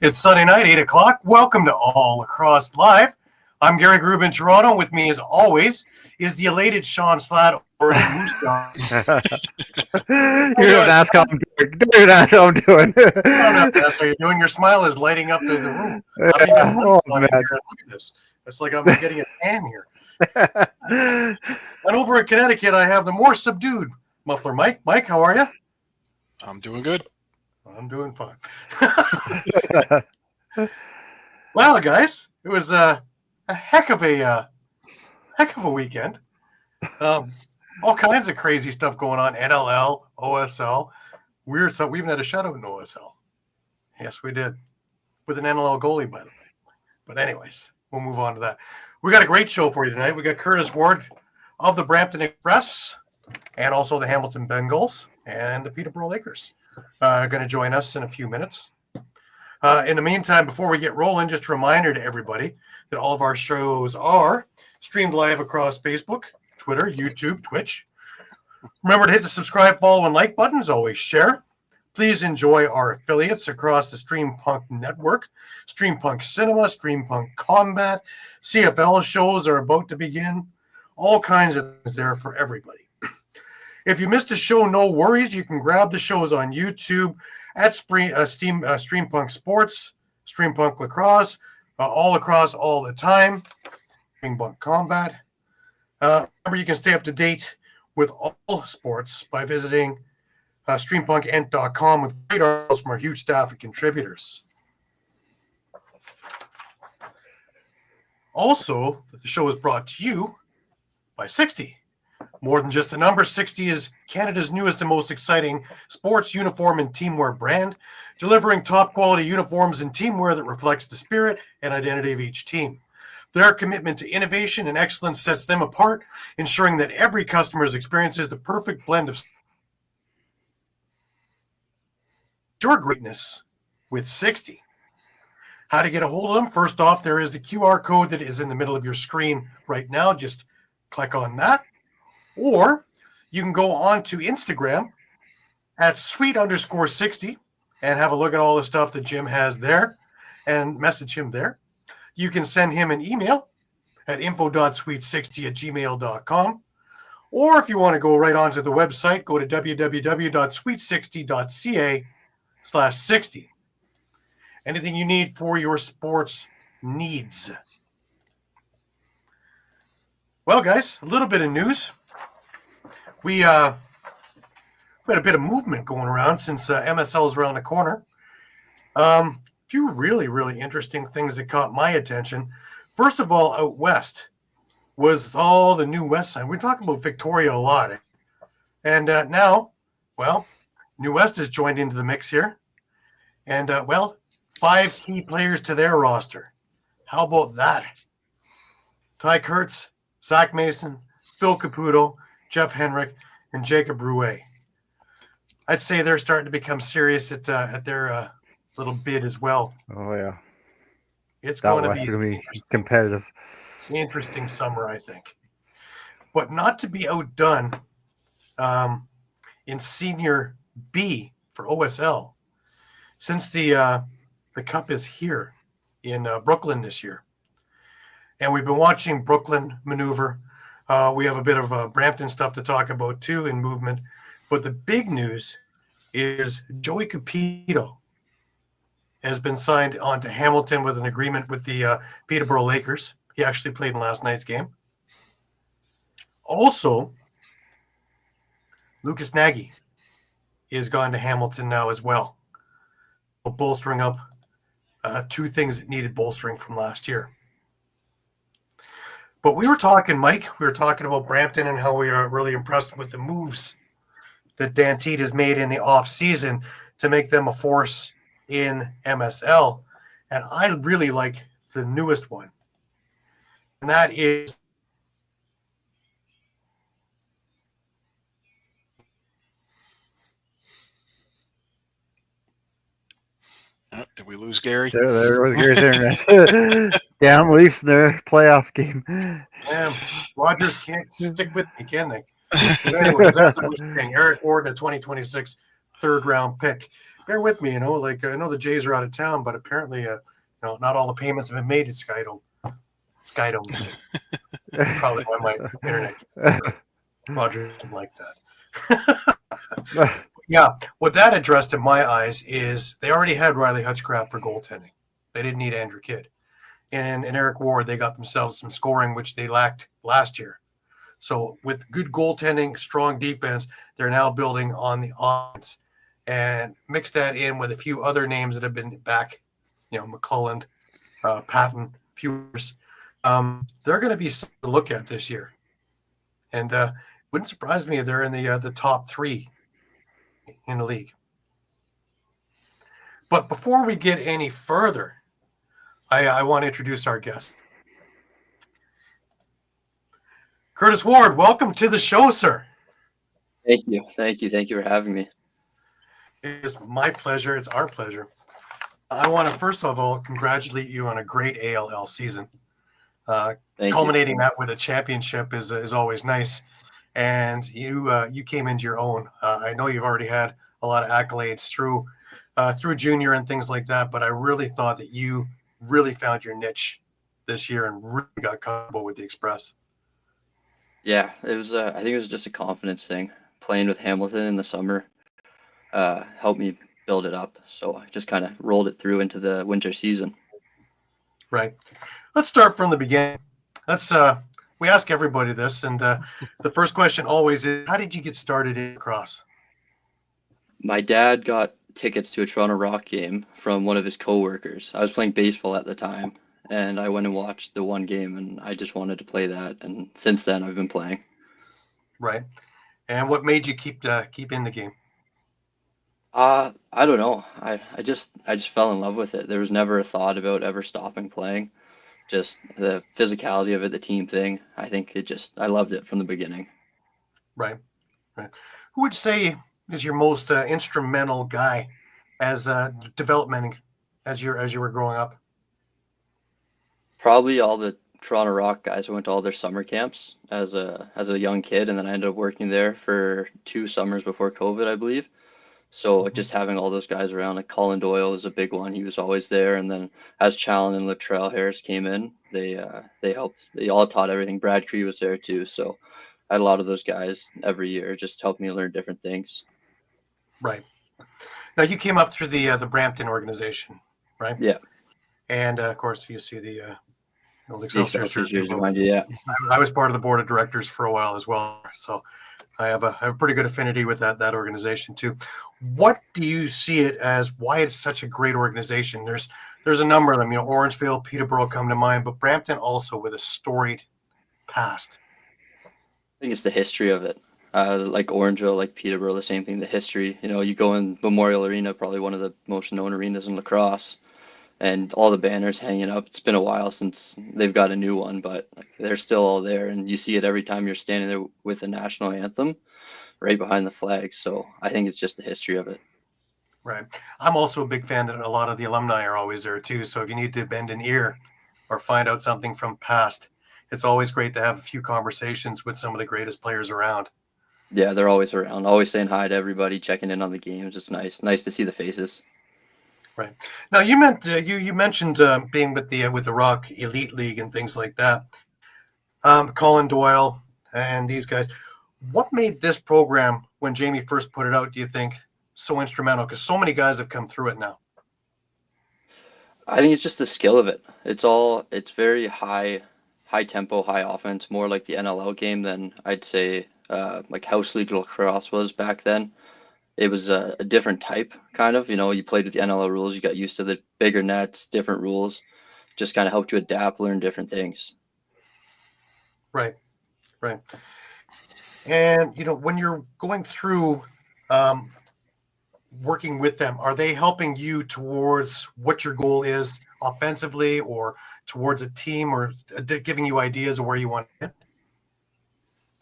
It's Sunday night, 8 o'clock. Welcome to All Lacrosse Live. I'm Gary Groob in Toronto. With me, as always, is the elated Shawn Slaght or Moose John. You don't ask how I'm doing. Don't ask how I'm doing. That's how you're doing. Your smile is lighting up the room. Look at this. It's like I'm getting a tan here. And over in Connecticut, I have the more subdued Muffler Mike. Mike, how are you? I'm doing good. I'm doing fine. Well, guys, it was a heck of a weekend. All kinds of crazy stuff going on. NLL, OSL. We even had a shutout in OSL. Yes, we did. With an NLL goalie, by the way. But anyways, we'll move on to that. We got a great show for you tonight. We got Curtis Ward of the Brampton Express and also the Hamilton Bengals and the Peterborough Lakers. Going to join us in a few minutes. In the meantime, before we get rolling, just a reminder to everybody that all of our shows are streamed live across Facebook, Twitter, YouTube, Twitch. Remember to hit the subscribe, follow, and like buttons. Always share. Please enjoy our affiliates across the Streampunk Network, Streampunk Cinema, Streampunk Combat. CFL shows are about to begin. All kinds of things there for everybody. If you missed a show, no worries. You can grab the shows on YouTube at Streampunk Sports, Streampunk Lacrosse, all across all the time, Streampunk Combat. Remember, you can stay up to date with all sports by visiting streampunkentertainment.com with great articles from our huge staff of contributors. Also, the show is brought to you by 60. More than just a number, 60 is Canada's newest and most exciting sports uniform and teamwear brand, delivering top quality uniforms and teamwear that reflects the spirit and identity of each team. Their commitment to innovation and excellence sets them apart, ensuring that every customer's experience is the perfect blend of your greatness with 60. How to get a hold of them? First off, there is the QR code that is in the middle of your screen right now. Just click on that. Or you can go on to Instagram at sweet_60 and have a look at all the stuff that Jim has there and message him there. You can send him an email at info.sweet60@gmail.com. Or if you want to go right onto the website, go to www.sweet60.ca/60. Anything you need for your sports needs. Well, guys, a little bit of news. We had a bit of movement going around since MSL is around the corner. A few really, really interesting things that caught my attention. First of all, out west was all the new West Side. We're talking about Victoria a lot. And now, well, New West has joined into the mix here. And, 5 key players to their roster. How about that? Ty Kurtz, Zach Mason, Phil Caputo, Jeff Henrik, and Jacob Rouet. I'd say they're starting to become serious at their little bid as well. Oh, yeah. It's going to be competitive. Interesting summer, I think. But not to be outdone in Senior B for OSL. Since the Cup is here in Brooklyn this year. And we've been watching Brooklyn maneuver. We have a bit of Brampton stuff to talk about, too, in movement. But the big news is Joey Capito has been signed on to Hamilton with an agreement with the Peterborough Lakers. He actually played in last night's game. Also, Lucas Nagy is gone to Hamilton now as well, bolstering up 2 things that needed bolstering from last year. But we were talking, Mike, about Brampton and how we are really impressed with the moves that Dan Teed has made in the offseason to make them a force in MSL. And I really like the newest one. And that is Did we lose Gary? There was Gary's internet. Damn Leafs in their playoff game. Damn, Rogers can't stick with me, can they? But anyways, that's what we're saying. Eric Ward, a 2026 third-round pick. bear with me. Like I know the Jays are out of town, but apparently, not all the payments have been made at Skydome. Skydome, probably why my internet Roger doesn't like that. Yeah, what that addressed in my eyes is they already had Riley Hutchcraft for goaltending. They didn't need Andrew Kidd. And Eric Ward, they got themselves some scoring, which they lacked last year. So with good goaltending, strong defense, they're now building on the offense. And mix that in with a few other names that have been back, McClelland, Patton, few years. They're going to be something to look at this year. And wouldn't surprise me if they're in the top 3 in the league. But before we get any further, I want to introduce our guest. Curtis Ward, welcome to the show, sir. Thank you for having me. It is my pleasure. It's our pleasure. I want to first of all congratulate you on a great ALL season. Culminating that with a championship is always nice. And you came into your own. I know you've already had a lot of accolades through junior and things like that, but I really thought that you really found your niche this year and really got comfortable with the Express. Yeah, it was. I think it was just a confidence thing. Playing with Hamilton in the summer helped me build it up. So I just kind of rolled it through into the winter season. Right. Let's start from the beginning. We ask everybody this, and the first question always is, how did you get started in lacrosse? My dad got tickets to a Toronto Rock game from one of his coworkers. I was playing baseball at the time, and I went and watched the one game, and I just wanted to play that. And since then, I've been playing. Right. And what made you keep in the game? I don't know. I just fell in love with it. There was never a thought about ever stopping playing. Just the physicality of it, the team thing. I think I loved it from the beginning. Right. Who would say is your most instrumental guy as development as you were growing up? Probably all the Toronto Rock guys. I went to all their summer camps as a young kid, and then I ended up working there for 2 summers before COVID, I believe. So just having all those guys around, like Colin Doyle was a big one. He was always there. And then as Challen and Latrell Harris came in, they helped. They all taught everything. Brad Cree was there too. So I had a lot of those guys every year, just helped me learn different things. Right. Now you came up through the Brampton organization, right? Yeah. And of course, you see the Excelsior years behind you. Yeah. I was part of the board of directors for a while as well, so I have a pretty good affinity with that organization too. What do you see it as? Why it's such a great organization? There's a number of them. Orangeville, Peterborough come to mind, but Brampton also with a storied past. I think it's the history of it. Like Orangeville, like Peterborough, the same thing. The history. You go in Memorial Arena, probably one of the most known arenas in lacrosse, and all the banners hanging up. It's been a while since they've got a new one, but they're still all there, and you see it every time you're standing there with the national anthem right behind the flag. So I think it's just the history of it. Right. I'm also a big fan that a lot of the alumni are always there too. So if you need to bend an ear or find out something from past, it's always great to have a few conversations with some of the greatest players around. Yeah, they're always around, always saying hi to everybody, checking in on the games. It's nice to see the faces. Right. Now you mentioned being with the Rock Elite League and things like that. Colin Doyle and these guys. What made this program, when Jamie first put it out, do you think so instrumental? Because so many guys have come through it now. I think it's just the skill of it. It's very high tempo, high offense, more like the NLL game than I'd say like house league lacrosse was back then. It was a different type, kind of. You played with the NLL rules. You got used to the bigger nets, different rules. Just kind of helped you adapt, learn different things. Right. And, when you're going through working with them, are they helping you towards what your goal is offensively or towards a team, or giving you ideas of where you want to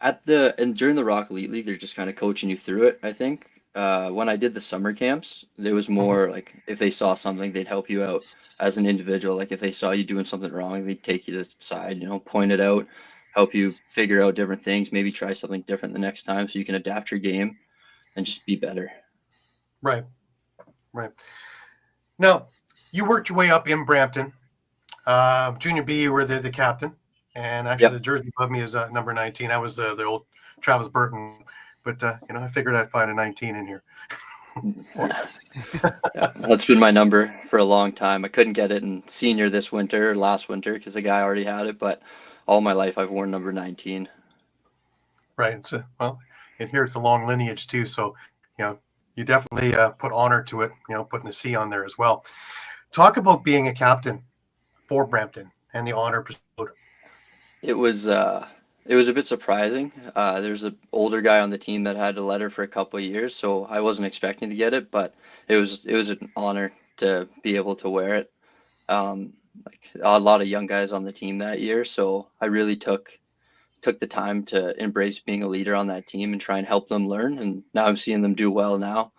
And during the Rock Elite League, they're just kind of coaching you through it, I think. When I did the summer camps, there was more like if they saw something, they'd help you out as an individual. Like if they saw you doing something wrong, they'd take you to the side, point it out, help you figure out different things, maybe try something different the next time so you can adapt your game and just be better. Right. Right. Now, you worked your way up in Brampton. Junior B, you were the captain. And actually, Yep. the jersey above me is number 19. I was the old Travis Burton. But, I figured I'd find a 19 in here. Yeah, that's been my number for a long time. I couldn't get it in senior this winter or last winter because the guy already had it, but all my life I've worn number 19. Right. So, well, and here's the long lineage, too. So, you definitely put honor to it, putting a C on there as well. Talk about being a captain for Brampton and the honor bestowed. It was a bit surprising. There's an older guy on the team that had a letter for a couple of years, so I wasn't expecting to get it, but it was an honor to be able to wear it. Like a lot of young guys on the team that year, so I really took the time to embrace being a leader on that team and try and help them learn. And now I'm seeing them do well now.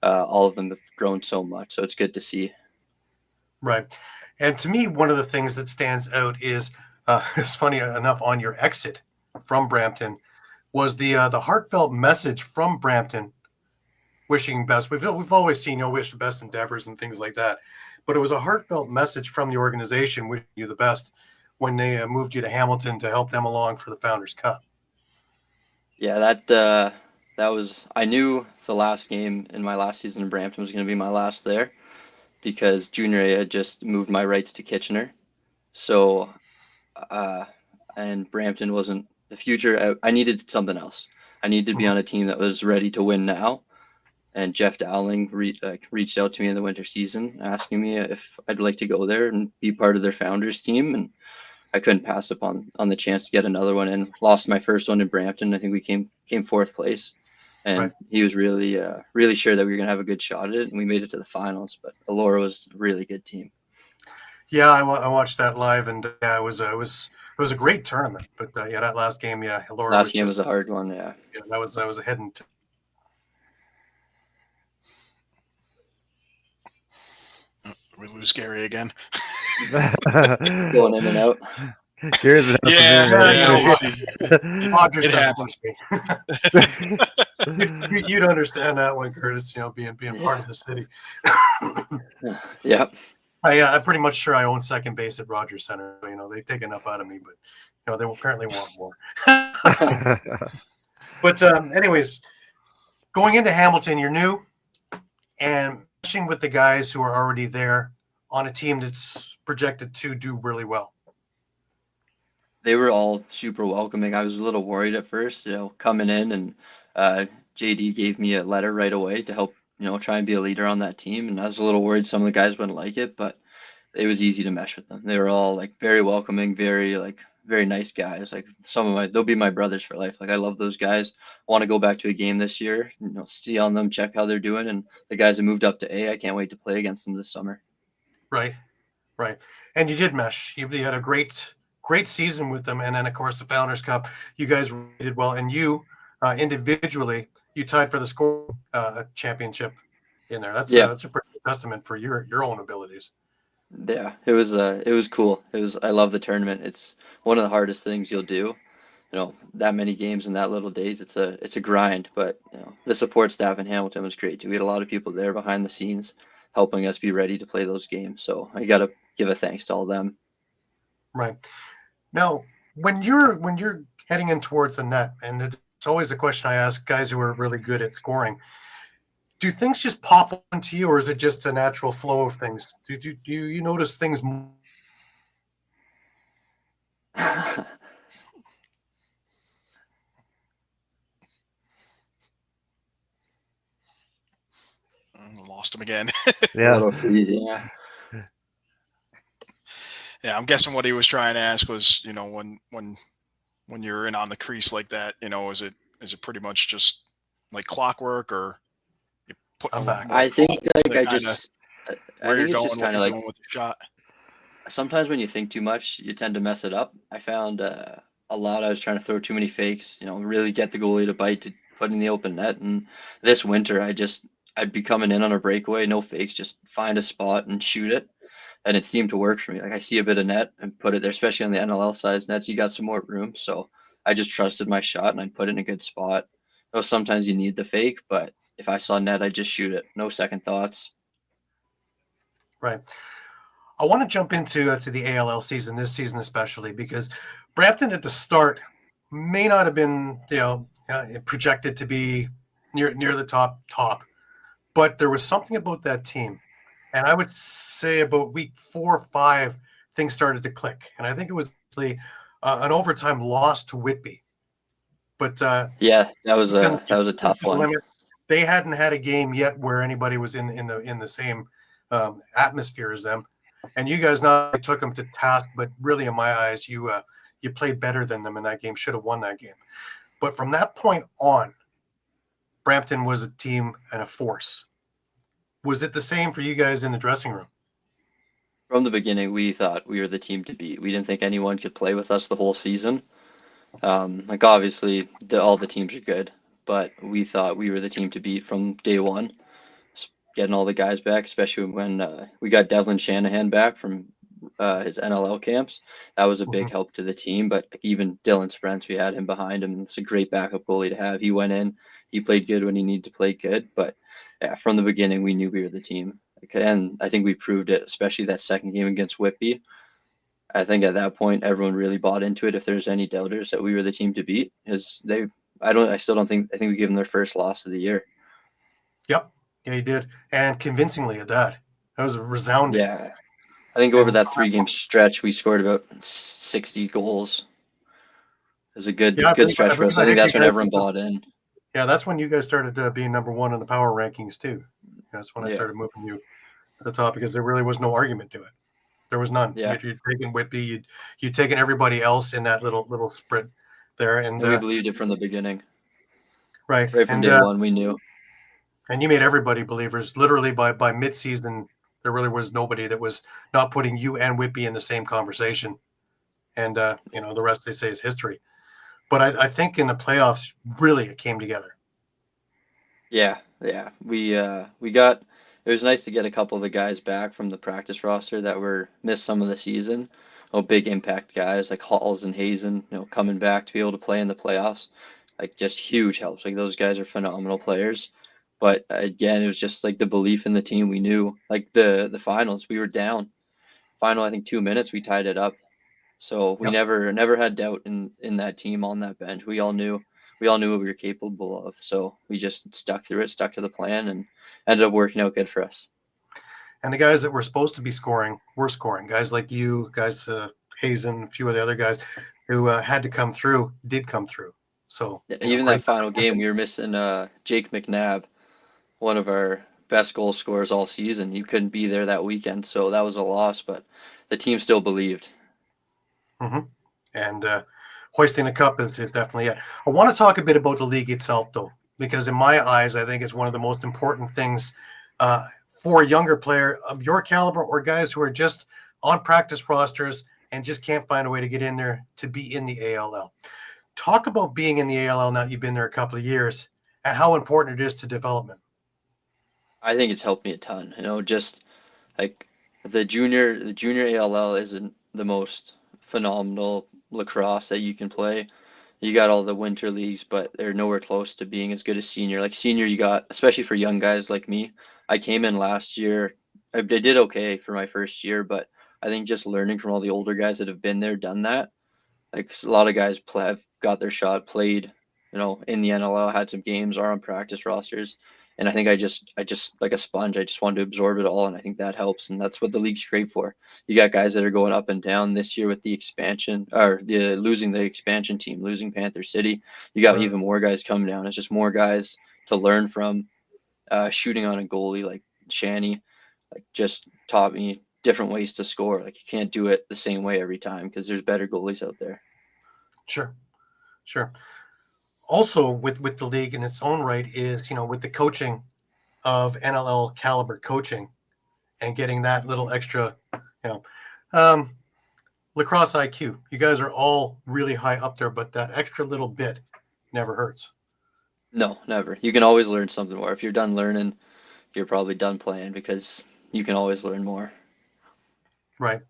All of them have grown so much, so it's good to see. Right. And to me, one of the things that stands out is, it's funny enough, on your exit from Brampton was the heartfelt message from Brampton wishing best. We've always seen, wish the best endeavors and things like that. But it was a heartfelt message from the organization wishing you the best when they moved you to Hamilton to help them along for the Founders Cup. Yeah, that was, I knew the last game in my last season in Brampton was going to be my last there because Junior A had just moved my rights to Kitchener. So, and Brampton wasn't the future. I needed something else. I needed to be on a team that was ready to win now. And Jeff Dowling reached out to me in the winter season, asking me if I'd like to go there and be part of their founders team. And I couldn't pass up on the chance to get another one, and lost my first one in Brampton. I think we came fourth place, and Right. He was really sure that we were gonna have a good shot at it, and we made it to the finals. But Elora was a really good team. Yeah, I watched that live, and it was a great tournament. But that last game, Laura Last game was a hard one. Yeah, that was a heading. We lose Gary again. going in and out. Gary's been Rogers It doesn't happens. like me. You'd understand that one, Curtis. Being part of the city. Yeah. I'm pretty much sure I own second base at Rogers Center. They take enough out of me, but they apparently want more. But anyways, going into Hamilton, you're new, and matching with the guys who are already there on a team that's projected to do really well. They were all super welcoming. I was a little worried at first, coming in, and JD gave me a letter right away to help, try and be a leader on that team. And I was a little worried some of the guys wouldn't like it, but it was easy to mesh with them. They were all very welcoming, very nice guys. They'll be my brothers for life. I love those guys. I want to go back to a game this year, see on them, check how they're doing. And the guys that moved up to A, I can't wait to play against them this summer. Right. And you did mesh. You had a great season with them. And then, of course, the Founders Cup, you guys did well. And you, individually, you tied for the score championship in there. That's a pretty good testament for your own abilities. Yeah, it was cool. I love the tournament. It's one of the hardest things you'll do. That many games in that little days. It's a grind, but the support staff in Hamilton was great too. We had a lot of people there behind the scenes helping us be ready to play those games. So I got to give a thanks to all of them. Right. Now, when you're heading in towards the net, and it's always a question I ask guys who are really good at scoring, do things just pop into you, or is it just a natural flow of things? Do you notice things more? Lost him again. Yeah. Yeah, I'm guessing what he was trying to ask was, when you're in on the crease like that, is it pretty much just like clockwork, or you put I think where you're it's going, just kind of going with your shot. Sometimes when you think too much, you tend to mess it up. I found a lot I was trying to throw too many fakes, really get the goalie to bite to put in the open net. And this winter, I'd be coming in on a breakaway, no fakes, just find a spot and shoot it. And it seemed to work for me. I see a bit of net and put it there, especially on the NLL size nets. You got some more room. So I just trusted my shot and I put it in a good spot. Sometimes you need the fake, but if I saw net, I'd just shoot it. No second thoughts. Right. I want to jump into to the ALL season, this season especially, because Brampton at the start may not have been, projected to be near the top, but there was something about that team, and I would say about week 4 or 5, things started to click, and I think it was actually an overtime loss to Whitby, but Yeah, that was a tough one. they hadn't had a game yet where anybody was in the same atmosphere as them. And you guys not only took them to task, but really, in my eyes, you played better than them in that game. Should have won that game. But from that point on, Brampton was a team and a force. Was it the same for you guys in the dressing room? From the beginning, we thought we were the team to beat. We didn't think anyone could play with us the whole season. Like obviously, all the teams are good, but we thought we were the team to beat from day one. Getting all the guys back, especially when we got Devlin Shanahan back from his NLL camps. That was a big help to the team. But even Dylan Sprents, we had him behind him. It's a great backup goalie to have. He went in, he played good when he needed to play good. But yeah, from the beginning, we knew we were the team. And I think we proved it, especially that second game against Whitby. I think at that point, everyone really bought into it. If there's any doubters that we were the team to beat, because I still don't think, I think we gave them their first loss of the year. Yep. Yeah, you did. And convincingly at that. That was resounding. Yeah. I think over that 3-game stretch, we scored about 60 goals. It was a good stretch for us. I think that's when everyone bought in. Yeah, that's when you guys started being number one in the power rankings too. That's when I started moving you to the top, because there really was no argument to it. There was none. Yeah. You'd taken Whitby, you'd taken everybody else in that little sprint there, and we believed it from the beginning. Right from day one, we knew. And you made everybody believers. Literally by mid-season, there really was nobody that was not putting you and Whitby in the same conversation. And the rest they say is history. But I think in the playoffs, really it came together. Yeah. We got. It was nice to get a couple of the guys back from the practice roster that were missed some of the season. Big impact guys like Halls and Hazen, coming back to be able to play in the playoffs, like just huge helps. Like those guys are phenomenal players. But again, it was just like the belief in the team. We knew, like the finals, we were down. Final, I think 2 minutes, we tied it up. So we never had doubt in that team on that bench. We all knew what we were capable of. So we just stuck through it, stuck to the plan, and ended up working out good for us. And the guys that were supposed to be scoring were scoring. Guys like you, guys Hazen, a few of the other guys who had to come through did come through. So even that final game, we were missing Jake McNabb, one of our best goal scorers all season. He couldn't be there that weekend, so that was a loss. But the team still believed. And hoisting the cup is definitely it. I want to talk a bit about the league itself, though, because in my eyes, I think it's one of the most important things for a younger player of your caliber, or guys who are just on practice rosters and just can't find a way to get in there to be in the ALL. Talk about being in the ALL now. You've been there a couple of years, and how important it is to development. I think it's helped me a ton. Just like the junior ALL isn't the most phenomenal lacrosse that you can play. You got all the winter leagues, but they're nowhere close to being as good as senior. Like senior, you got, especially for young guys like me. I came in last year. I did okay for my first year, but I think just learning from all the older guys that have been there, done that. Like a lot of guys have got their shot, played, in the NLL, had some games, are on practice rosters. And I think I just like a sponge, I just wanted to absorb it all. And I think that helps. And that's what the league's great for. You got guys that are going up and down this year with the expansion, or losing the expansion team, losing Panther City. You got even more guys coming down. It's just more guys to learn from. Shooting on a goalie like Shanny, like just taught me different ways to score. Like you can't do it the same way every time, because there's better goalies out there. Sure. Also, with the league in its own right is, with the coaching of NLL caliber coaching and getting that little extra, lacrosse IQ. You guys are all really high up there, but that extra little bit never hurts. No, never. You can always learn something more. If you're done learning, you're probably done playing, because you can always learn more. Right.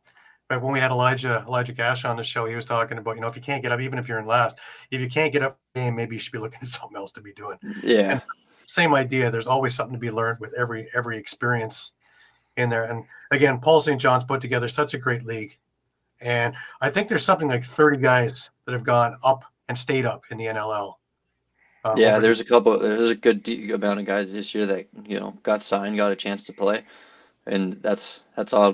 But when we had Elijah Gash on the show, he was talking about, if you can't get up, even if you're in last, if you can't get up the game, maybe you should be looking at something else to be doing. Yeah. And same idea. There's always something to be learned with every experience in there. And again, Paul St. John's put together such a great league. And I think there's something like 30 guys that have gone up and stayed up in the NLL. Yeah, there's a good amount of guys this year that, you know, got signed, got a chance to play. And that's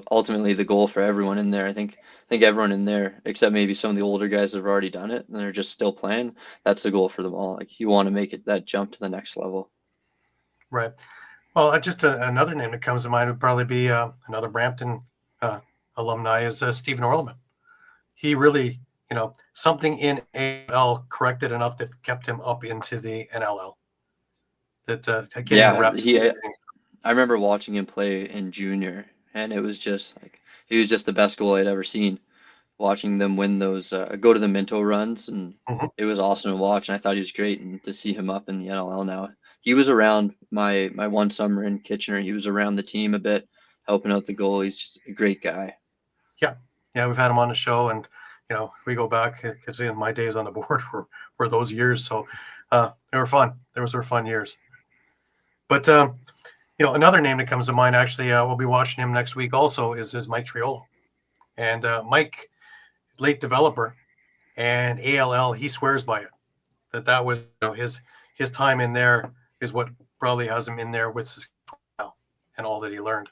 ultimately the goal for everyone in there. I think everyone in there, except maybe some of the older guys that have already done it and they're just still playing, that's the goal for them all. Like, you want to make it that jump to the next level. Right. Well, just another name that comes to mind would probably be another Brampton alumni is Stephen Orleman. He really, you know, something in AL corrected enough that kept him up into the NLL. That getting the reps. I remember watching him play in junior, and it was just like he was just the best goal I'd ever seen. Watching them win those, go to the Minto runs, and it was awesome to watch. And I thought he was great, and to see him up in the NLL now. He was around my one summer in Kitchener. He was around the team a bit, helping out the goal. He's just a great guy. Yeah, we've had him on the show, and you know, we go back because my days on the board were those years. So they were fun. Those were fun years. But you know, another name that comes to mind, actually, we'll be watching him next week also, is Mike Triolo. And Mike, late developer, and ALL, he swears by it. That was, you know, his time in there is what probably has him in there with his now and all that he learned.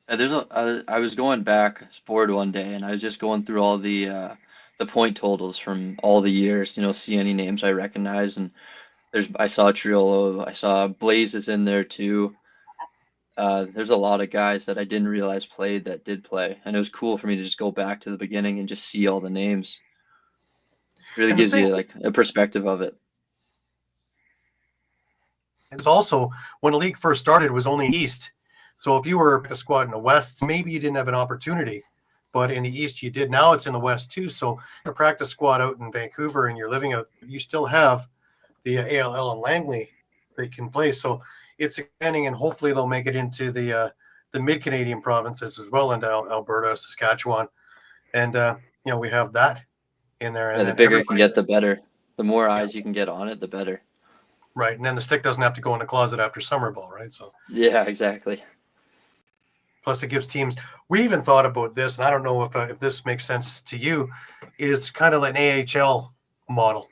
I was going back forward one day, and I was just going through all the point totals from all the years. You know, see any names I recognize, and I saw Triolo, I saw Blaze is in there too. There's a lot of guys that I didn't realize played that did play, and it was cool for me to just go back to the beginning and just see all the names. It really gives you like a perspective of it. It's also, when the league first started, it was only East. So if you were a squad in the West, maybe you didn't have an opportunity, but in the East you did. Now it's in the West too. So a practice squad out in Vancouver and you're living out, you still have the ALL and Langley they can play. So it's expanding, and hopefully they'll make it into the mid-Canadian provinces as well, into Alberta, Saskatchewan. And, you know, we have that in there. And the bigger you can get, the better. The more eyes you can get on it, the better. Right. And then the stick doesn't have to go in the closet after summer ball, right? So yeah, exactly. Plus it gives teams, we even thought about this, and I don't know if this makes sense to you, is kind of like an AHL model,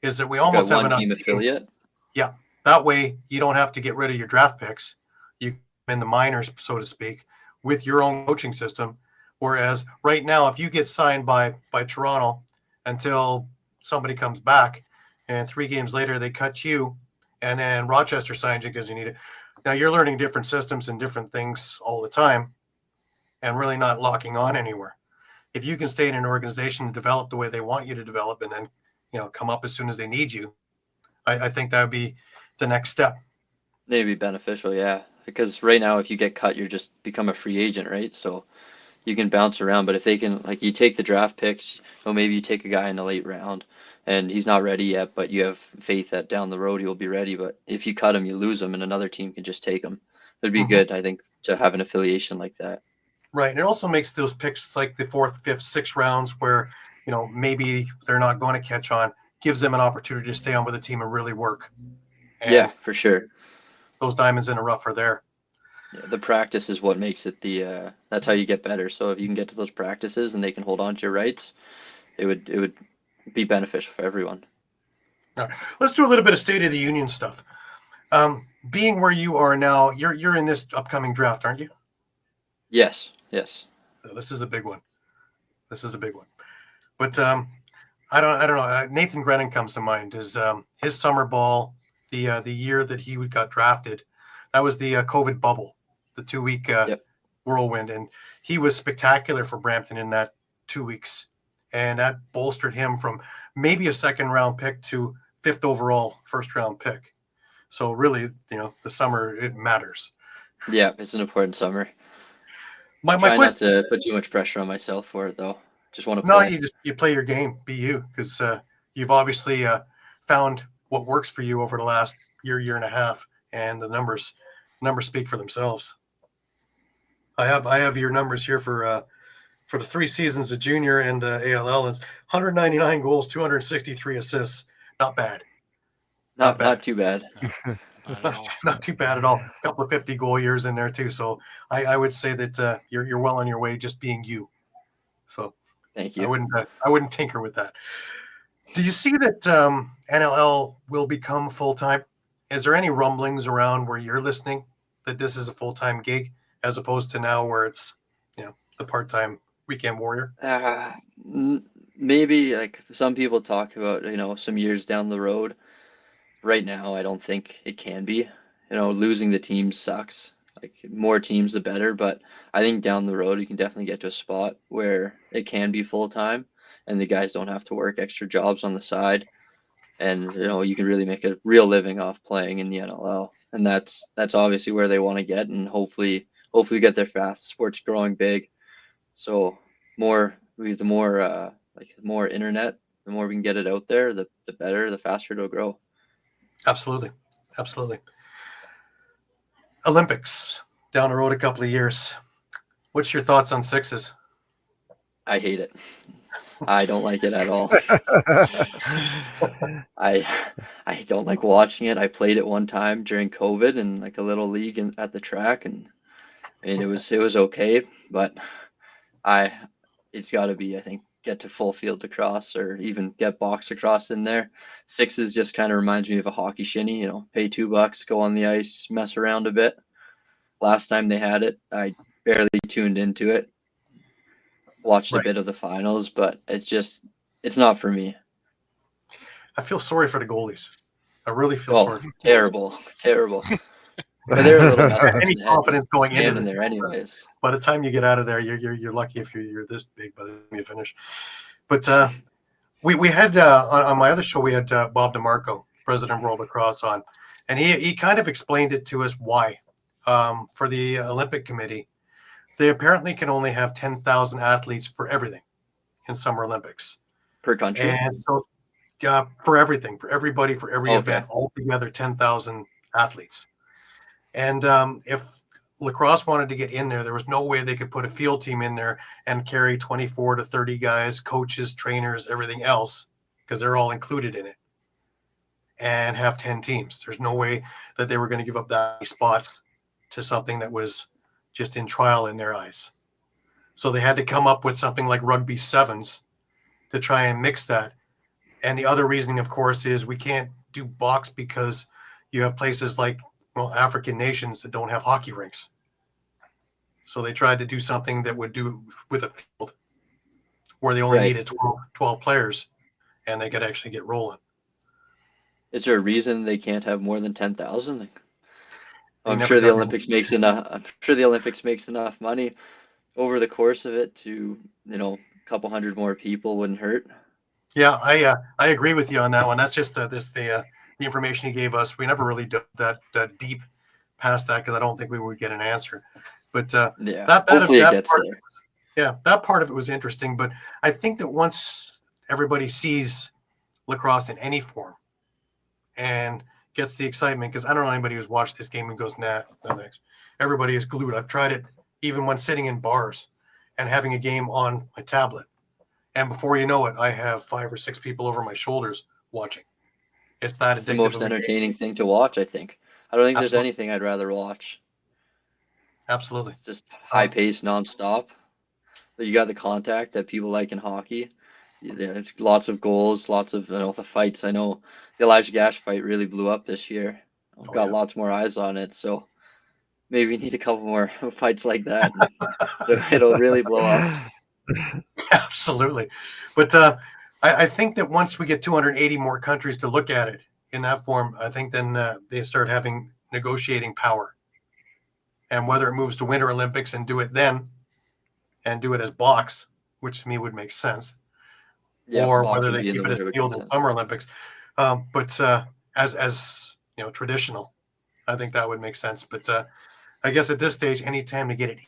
is that we almost have one team affiliate. Yeah. That way you don't have to get rid of your draft picks. You in the minors, so to speak, with your own coaching system. Whereas right now, if you get signed by Toronto until somebody comes back, and 3 games later they cut you, and then Rochester signs you because you need it. Now you're learning different systems and different things all the time, and really not locking on anywhere. If you can stay in an organization and develop the way they want you to develop, and then, you know, come up as soon as they need you, I think that would be the next step. Maybe beneficial, yeah. Because right now, if you get cut, you're just become a free agent, right? So you can bounce around. But if they can, like, you take the draft picks, or maybe you take a guy in the late round, and he's not ready yet, but you have faith that down the road he'll be ready. But if you cut him, you lose him, and another team can just take him. It'd be good, I think, to have an affiliation like that. Right. And it also makes those picks like the 4th, 5th, 6th rounds where, you know, maybe they're not going to catch on, gives them an opportunity to stay on with the team and really work. And yeah, for sure. Those diamonds in the rough are there. Yeah, the practice is what makes it that's how you get better. So if you can get to those practices and they can hold on to your rights, it would be beneficial for everyone. All right. Let's do a little bit of State of the Union stuff. Being where you are now, you're in this upcoming draft, aren't you? Yes. This is a big one. But I don't know. Nathan Grennan comes to mind. His summer ball, the year that he got drafted, that was the COVID bubble, the 2-week whirlwind, and he was spectacular for Brampton in that 2 weeks, and that bolstered him from maybe a 2nd round pick to 5th overall 1st round pick. So really, you know, the summer, it matters. Yeah, it's an important summer. Try not to put too much pressure on myself for it, though. Just want to play. No, you play your game, be you, because you've obviously found what works for you over the last year and a half, and the numbers speak for themselves. I have your numbers here for the 3 seasons of junior and ALL. It's 199 goals, 263 assists. Not bad. Not too bad. bad at all. Not too bad at all. A couple of 50-goal years in there too. So I would say that you're well on your way, just being you. So Thank I you. wouldn't tinker with that. Do you see that NLL will become full time? Is there any rumblings around where you're listening that this is a full time gig, as opposed to now where it's the part time weekend warrior? Maybe like some people talk about, some years down the road. Right now, I don't think it can be. Losing the teams sucks. Like more teams, the better. But I think down the road, you can definitely get to a spot where it can be full time, and the guys don't have to work extra jobs on the side, and you can really make a real living off playing in the NLL. And that's obviously where they want to get, and hopefully get there fast. Sport's growing big, so the more internet, the more we can get it out there, the better, the faster it'll grow. Absolutely. Olympics down the road a couple of years. What's your thoughts on sixes? I hate it. I don't like it at all. I don't like watching it. I played it one time during COVID in like a little league at the track, and it was okay, but it's got to be, I think, get to full field lacrosse or even get box lacrosse in there. Sixes just kind of reminds me of a hockey shinny, pay $2, go on the ice, mess around a bit. Last time they had it, I barely tuned into it, watched a bit of the finals, but it's not for me. I feel sorry for the goalies. I really feel sorry. Terrible. But they're a little messed up any confidence going in there anyways. By the time you get out of there, you're lucky if you're this big by the time you finish. But we had on my other show, we had Bob DeMarco, president of World Lacrosse, on, and he kind of explained it to us why. For the Olympic Committee, they apparently can only have 10,000 athletes for everything in Summer Olympics per country, and so for everything, for everybody, for every event, altogether 10,000 athletes. And if lacrosse wanted to get in there was no way they could put a field team in there and carry 24 to 30 guys, coaches, trainers, everything else, because they're all included in it, and have 10 teams. There's no way that they were going to give up that many spots to something that was just in trial in their eyes. So they had to come up with something like rugby sevens to try and mix that. And the other reasoning, of course, is we can't do box because you have places like African nations that don't have hockey rinks. So they tried to do something that would do with a field where they only needed 12 players and they could actually get rolling. Is there a reason they can't have more than 10,000? I'm sure the Olympics makes enough. I'm sure the Olympics makes enough money over the course of it to, a couple hundred more people wouldn't hurt. Yeah, I agree with you on that one. That's just the information he gave us. We never really dug that deep past that because I don't think we would get an answer. But that part of it was interesting. But I think that once everybody sees lacrosse in any form and gets the excitement, because I don't know anybody who's watched this game and goes, nah, no thanks. Everybody is glued. I've tried it even when sitting in bars and having a game on my tablet. And before you know it, I have 5 or 6 people over my shoulders watching. It's that addictive. It's the most entertaining thing to watch, I think. I don't think there's anything I'd rather watch. Absolutely. It's just high pace, nonstop. But you got the contact that people like in hockey. There's lots of goals, lots of the fights. I know the Elijah Gash fight really blew up this year. Got lots more eyes on it. So maybe we need a couple more fights like that. It'll really blow up. Absolutely. But I think that once we get 280 more countries to look at it in that form, I think then they start having negotiating power. And whether it moves to Winter Olympics and do it then and do it as box, which to me would make sense, or whether they keep it as field in Summer Olympics. But as traditional, I think that would make sense. But I guess at this stage, any time to get it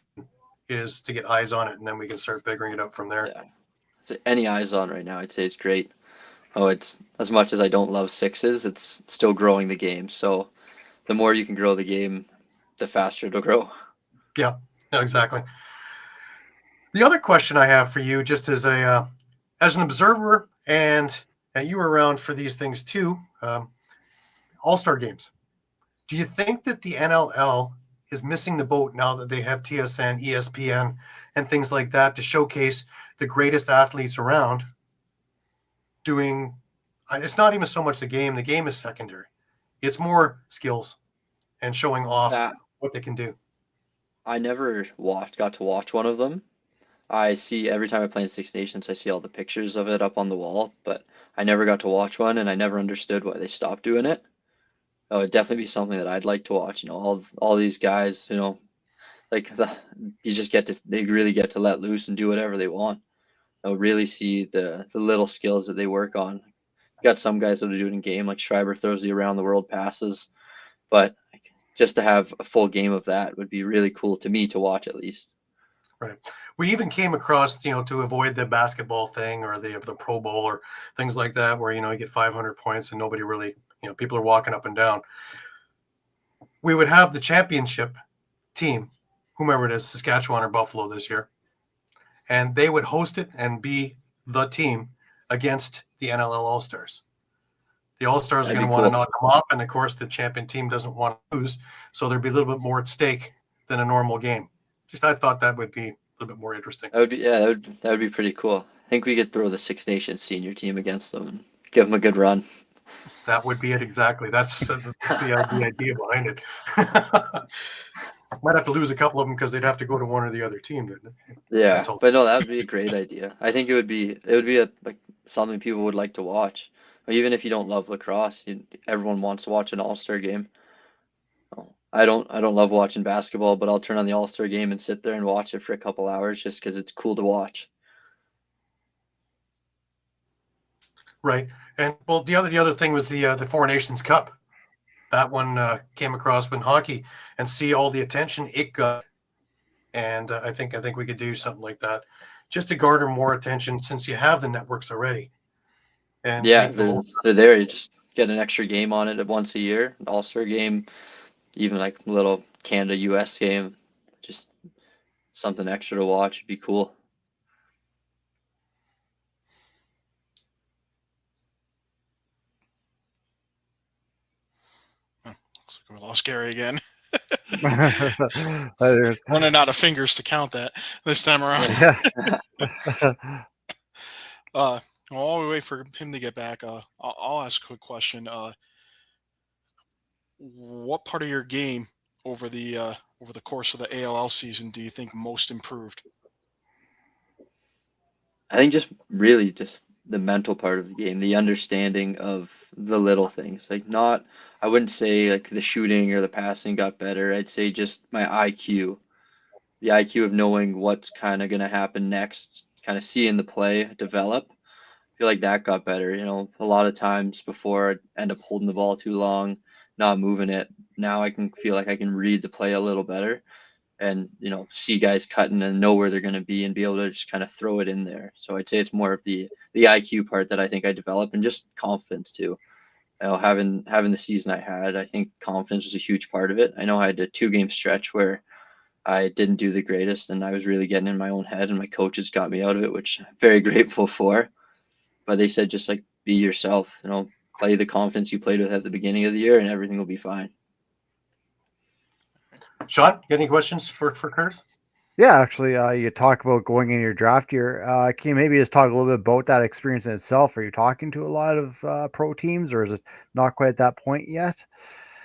is to get eyes on it, and then we can start figuring it out from there. Yeah. So any eyes on right now, I'd say it's great. It's as much as I don't love sixes, it's still growing the game. So the more you can grow the game, the faster it'll grow. Yeah, exactly. The other question I have for you, just as an observer, and you were around for these things too, All-Star games. Do you think that the NLL is missing the boat now that they have TSN, ESPN, and things like that to showcase the greatest athletes around doing? It's not even so much the game. The game is secondary. It's more skills and showing off what they can do. I never got to watch one of them. I see every time I play in Six Nations, I see all the pictures of it up on the wall, but I never got to watch one, and I never understood why they stopped doing it. It would definitely be something that I'd like to watch. All these guys, like they really get to let loose and do whatever they want. I'll really see the little skills that they work on. You got some guys that do it in game, like Schreiber throws the around the world passes, but just to have a full game of that would be really cool to me to watch, at least. Right. We even came across, to avoid the basketball thing or the Pro Bowl or things like that, where, you get 500 points and nobody really, people are walking up and down. We would have the championship team, whomever it is, Saskatchewan or Buffalo this year, and they would host it and be the team against the NLL All-Stars. The All-Stars are going to want to knock them off, and of course the champion team doesn't want to lose, so there'd be a little bit more at stake than a normal game. I thought that would be a little bit more interesting. That would be pretty cool. I think we could throw the Six Nations senior team against them and give them a good run. That would be it exactly. That's the idea behind it. Might have to lose a couple of them because they'd have to go to one or the other team. Yeah, but no, that would be a great idea. I think it would be something people would like to watch. Even if you don't love lacrosse, everyone wants to watch an all-star game. I don't love watching basketball, but I'll turn on the all-star game and sit there and watch it for a couple hours just because it's cool to watch. Right, and well, the other thing was the Four Nations Cup. That one came across in hockey, and see all the attention it got, and I think we could do something like that just to garner more attention since you have the networks already. And yeah, they're there. You just get an extra game on it once a year, an all-star game, even like a little Canada-US game, just something extra to watch. It'd be cool. Looks like we lost Gary again. Running out of fingers to count that this time around. While we wait for him to get back, I'll ask a quick question. What part of your game over the course of the ALL season do you think most improved? I think just the mental part of the game, the understanding of the little things. I wouldn't say like the shooting or the passing got better. I'd say just my IQ, the IQ of knowing what's kind of going to happen next, kind of seeing the play develop. I feel like that got better. A lot of times before I'd end up holding the ball too long, not moving it. Now I can feel like I can read the play a little better and, see guys cutting and know where they're going to be and be able to just kind of throw it in there. So I'd say it's more of the IQ part that I think I developed, and just confidence too. Having the season I had, I think confidence was a huge part of it. I know I had a 2-game stretch where I didn't do the greatest and I was really getting in my own head, and my coaches got me out of it, which I'm very grateful for. But they said, just like, be yourself, play the confidence you played with at the beginning of the year and everything will be fine. Shawn, got any questions for Curtis? Yeah, actually, you talk about going in your draft year. Can you maybe just talk a little bit about that experience in itself? Are you talking to a lot of pro teams, or is it not quite at that point yet?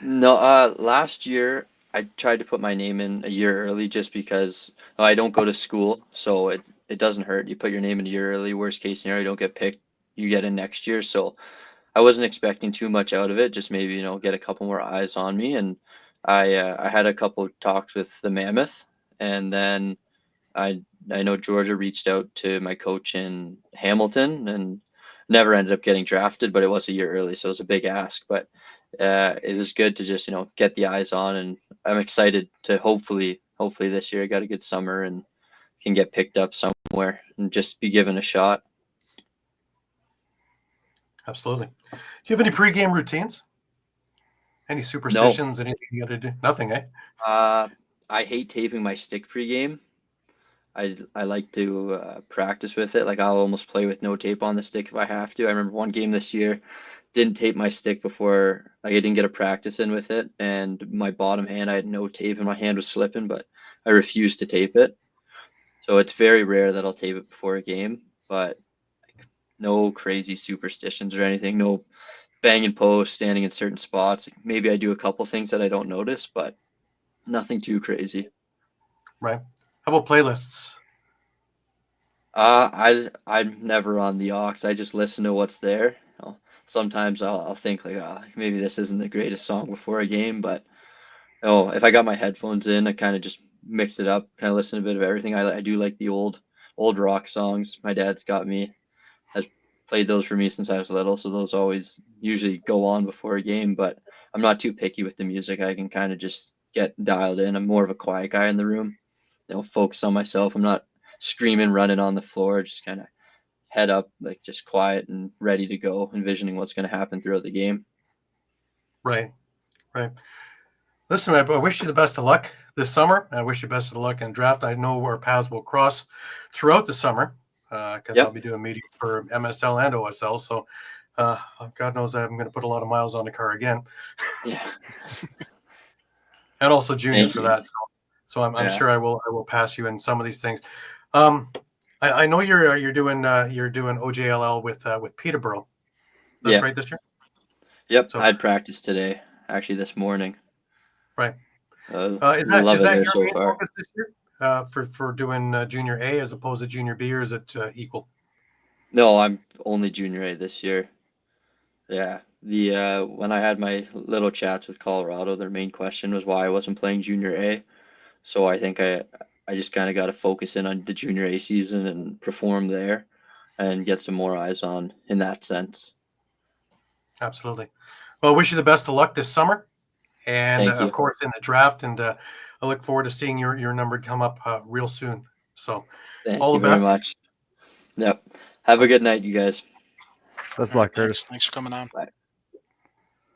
No, last year I tried to put my name in a year early just because I don't go to school, so it doesn't hurt. You put your name in a year early. Worst case scenario, you don't get picked, you get in next year. So I wasn't expecting too much out of it. Just maybe get a couple more eyes on me, and I had a couple talks with the Mammoth, and then I know Georgia reached out to my coach in Hamilton and never ended up getting drafted, but it was a year early, so it was a big ask. But it was good to just get the eyes on, and I'm excited to hopefully this year I got a good summer and can get picked up somewhere and just be given a shot. Absolutely. Do you have any pregame routines? Any superstitions? No. Anything you got to do? Nothing, eh? I hate taping my stick pregame. I like to practice with it. Like, I'll almost play with no tape on the stick if I have to. I remember one game this year, didn't tape my stick before. Like, I didn't get a practice in with it, and my bottom hand, I had no tape, and my hand was slipping, but I refused to tape it. So it's very rare that I'll tape it before a game, but no crazy superstitions or anything. No banging posts, standing in certain spots. Maybe I do a couple things that I don't notice, but nothing too crazy. Right. How about playlists? I'm never on the aux. I just listen to what's there. Sometimes I'll think like, maybe this isn't the greatest song before a game, but if I got my headphones in, I kind of just mix it up, kind of listen to a bit of everything. I do like the old rock songs. My dad's has played those for me since I was little, so those always usually go on before a game. But I'm not too picky with the music. I can kind of just get dialed in. I'm more of a quiet guy in the room. Focus on myself. I'm not screaming, running on the floor. Just kind of head up, like just quiet and ready to go, envisioning what's going to happen throughout the game. Right. Listen, I wish you the best of luck this summer. I wish you best of luck in draft. I know our paths will cross throughout the summer because I'll be doing media for MSL and OSL. So God knows I'm going to put a lot of miles on the car again. Yeah. And also junior Thank for you. that. So I'm sure I will pass you in some of these things. I know you're doing OJLL with Peterborough. That's right this year? Yep. So, I had practice today, actually this morning. Right. Is that your main focus this year for doing junior A as opposed to junior B, or is it equal? No, I'm only junior A this year. Yeah. When I had my little chats with Colorado, their main question was why I wasn't playing junior A. So I think I just kind of got to focus in on the junior A season and perform there and get some more eyes on in that sense. Absolutely. Well, I wish you the best of luck this summer. And of course, in the draft, and I look forward to seeing your number come up real soon. So, all the best. Thank you very much. Yep. Have a good night, you guys. Best luck, Curtis. Thanks for coming on. Bye.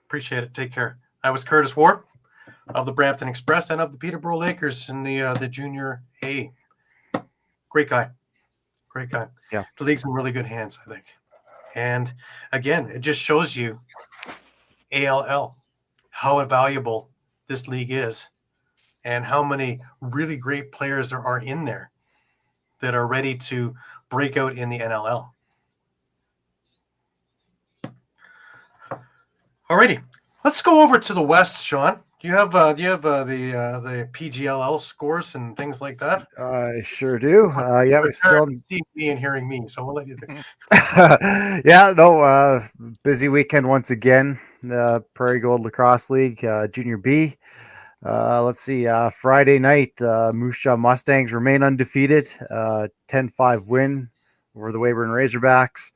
Appreciate it. Take care. I was Curtis Ward of the Brampton Express and of the Peterborough Lakers in the junior A. Great guy. Yeah. The league's in really good hands, I think. And again, it just shows you ALL, how valuable this league is, and how many really great players there are in there that are ready to break out in the NLL. Alrighty, let's go over to the West, Shawn. Do you have the PGLL scores and things like that? I sure do. We still see me and hearing me, so we'll let you do. Busy weekend once again. The Prairie Gold Lacrosse League, Junior B. Let's see. Friday night, Moose Jaw Mustangs remain undefeated. 10-5 win over the Weyburn Razorbacks.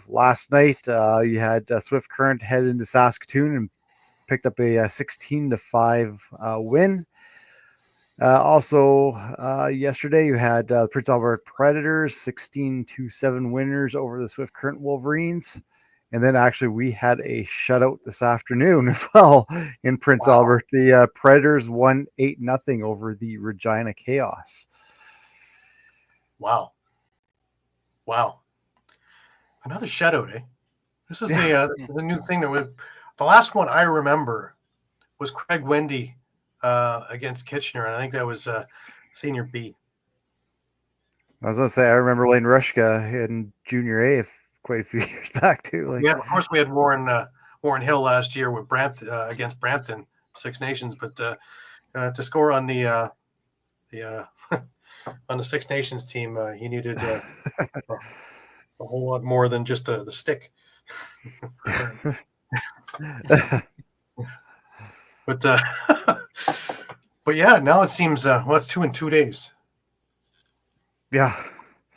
Last night, you had Swift Current head into Saskatoon and picked up a 16-5 win. Also, yesterday you had Prince Albert Predators 16-7 winners over the Swift Current Wolverines. And then actually we had a shutout this afternoon as well in Prince Albert. The Predators won 8-0 over the Regina Chaos. Wow. Another shutout, eh? This is a new thing that the last one I remember was Craig Wendy against Kitchener, and I think that was senior B. I was going to say, I remember Lane Rushka in junior A quite a few years back too. Yeah, of course we had Warren Hill last year with against Brampton Six Nations, but to score on the on the Six Nations team, he needed a whole lot more than just the stick. But yeah, now it seems it's 2 in 2 days. Yeah,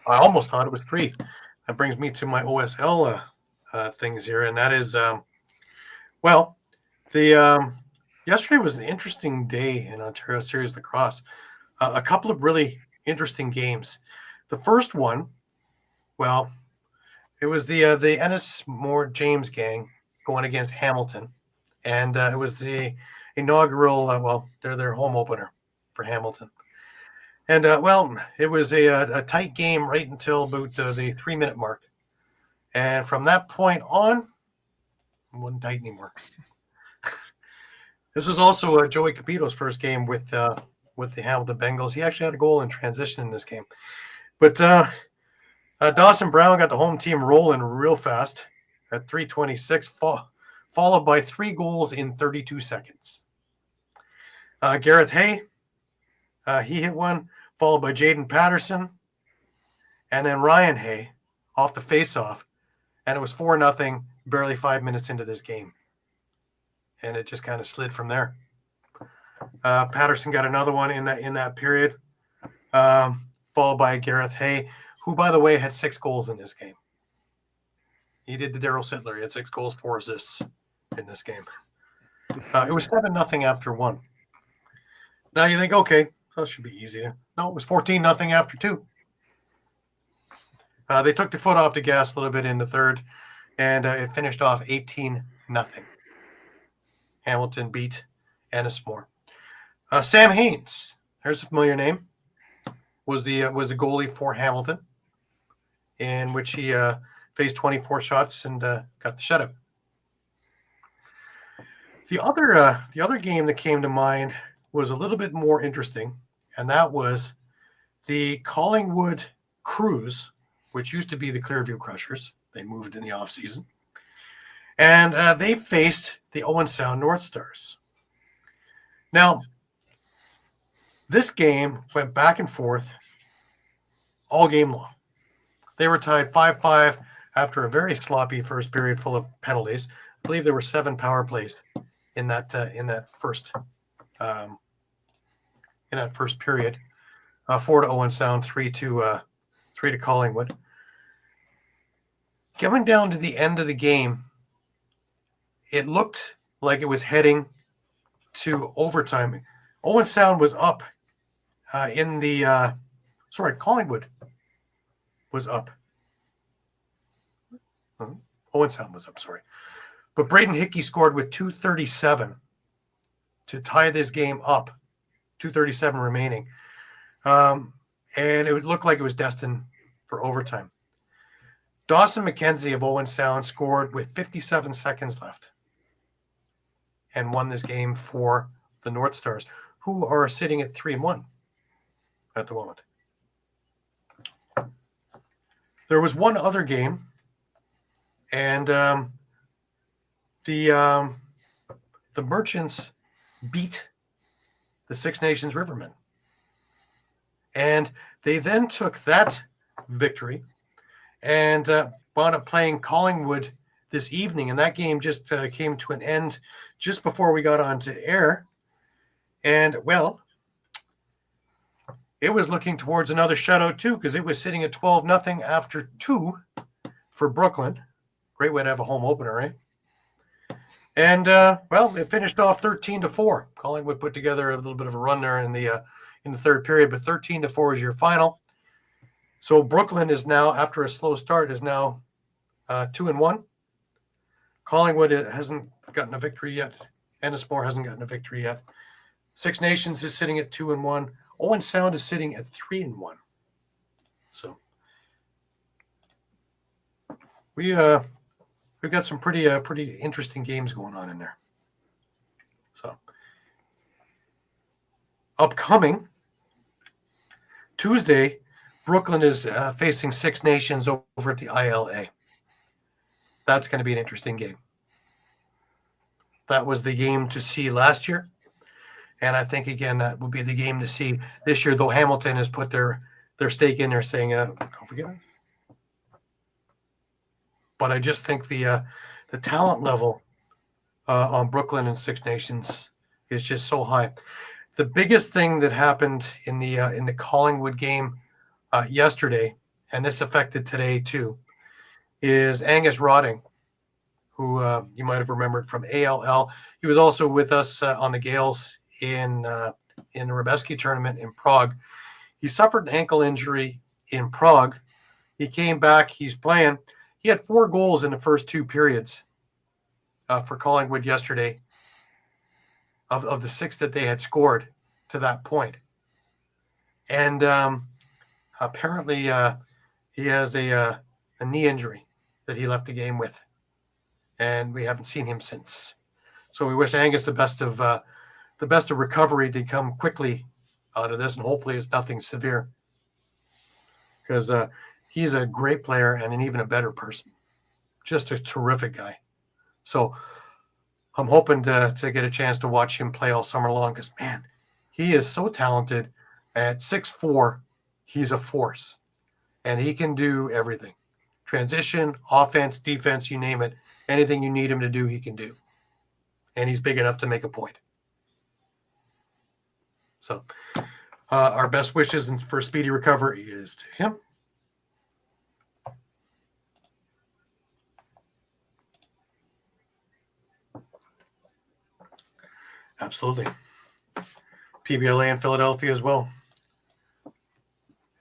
I almost thought it was 3. That brings me to my OSL things here, and that is yesterday was an interesting day in Ontario Series Lacrosse. A couple of really interesting games. The first one, it was the Ennis Moore James gang going against Hamilton, and it was the inaugural their home opener for Hamilton. And it was a tight game right until about the 3-minute mark, and from that point on, It wasn't tight anymore. This is also Joey Capito's first game with the Hamilton Bengals. He actually had a goal in transition in this game. But Dawson Brown got the home team rolling real fast at 3:26, followed by 3 goals in 32 seconds. Gareth Hay, he hit one, followed by Jaden Patterson, and then Ryan Hay off the face-off, and it was 4-0 barely 5 minutes into this game. And it just kind of slid from there. Patterson got another one in that period, followed by Gareth Hay, who, by the way, had 6 goals in this game. He did the Daryl Sittler. He had 6 goals, 4 assists in this game. It was 7-0 after 1. Now you think, okay, that should be easy. No, it was 14-0 after 2. They took the foot off the gas a little bit in the third, and it finished off 18-0. Hamilton beat Ennismore. Sam Haynes, there's a familiar name, was the goalie for Hamilton, in which he faced 24 shots and got the shutout. The other game that came to mind was a little bit more interesting, and that was the Collingwood Cruise, which used to be the Clearview Crushers. They moved in the offseason. And they faced the Owen Sound North Stars. Now, this game went back and forth all game long. They were tied 5-5 after a very sloppy first period full of penalties. I believe there were 7 power plays in that first period. 4 to Owen Sound, 3 to Collingwood. Coming down to the end of the game, it looked like it was heading to overtime. Owen Sound was up Collingwood was up. Owen Sound was up, sorry. But Braden Hickey scored with 2:37 to tie this game up, 2:37 remaining. And it looked like it was destined for overtime. Dawson McKenzie of Owen Sound scored with 57 seconds left and won this game for the North Stars, who are sitting at 3-1 at the moment. There was one other game, and the Merchants beat the Six Nations Rivermen. And they then took that victory and wound up playing Collingwood this evening. And that game just came to an end just before we got on to air. And, well, it was looking towards another shutout, too, because it was sitting at 12-0 after 2 for Brooklyn. Great way to have a home opener, right? And, well, it finished off 13-4. Collingwood put together a little bit of a run there in the third period, but 13-4 is your final. So Brooklyn is now, after a slow start, is now 2-1. Collingwood hasn't gotten a victory yet. Ennismore hasn't gotten a victory yet. Six Nations is sitting at 2-1. Owen Sound is sitting at 3-1. So we've got some pretty interesting games going on in there. So upcoming Tuesday, Brooklyn is facing Six Nations over at the ILA. That's going to be an interesting game. That was the game to see last year. And I think, again, that will be the game to see this year, though Hamilton has put their stake in there saying, don't forget it. But I just think the talent level on Brooklyn and Six Nations is just so high. The biggest thing that happened in the Collingwood game yesterday, and this affected today too, is Angus Rodding, who you might have remembered from ALL. He was also with us on the Gales in the Rebeski tournament in Prague. He suffered an ankle injury in Prague. He came back. He's playing. He had 4 goals in the first 2 periods for Collingwood yesterday of the 6 that they had scored to that point. And apparently he has a knee injury that he left the game with. and we haven't seen him since. So we wish Angus the best of recovery to come quickly out of this, and hopefully it's nothing severe, because he's a great player and an even a better person. Just a terrific guy. So I'm hoping to get a chance to watch him play all summer long, because, man, he is so talented. At 6'4", he's a force, and he can do everything. Transition, offense, defense, you name it. Anything you need him to do, he can do. And he's big enough to make a point. So our best wishes for speedy recovery is to him. Absolutely. PBLA in Philadelphia as well.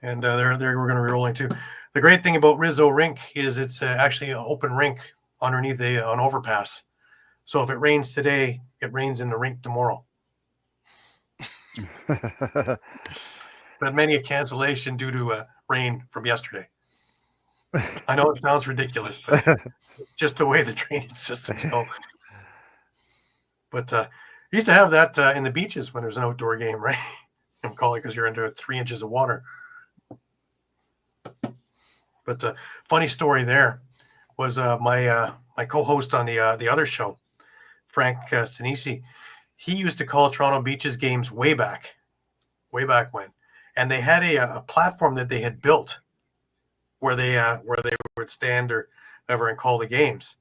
And we're going to be rolling too. The great thing about Rizzo Rink is it's actually an open rink underneath an overpass. So if it rains today, it rains in the rink tomorrow. But many a cancellation due to rain from yesterday. I know it sounds ridiculous, but just the way the drainage systems go. But you used to have that in the beaches when there's an outdoor game, right? I'm calling because you're under 3 inches of water. But funny story there was my co-host on the other show, Frank Stanisi. He used to call Toronto Beaches games way back when, and they had a platform that they had built where they would stand or whatever and call the games.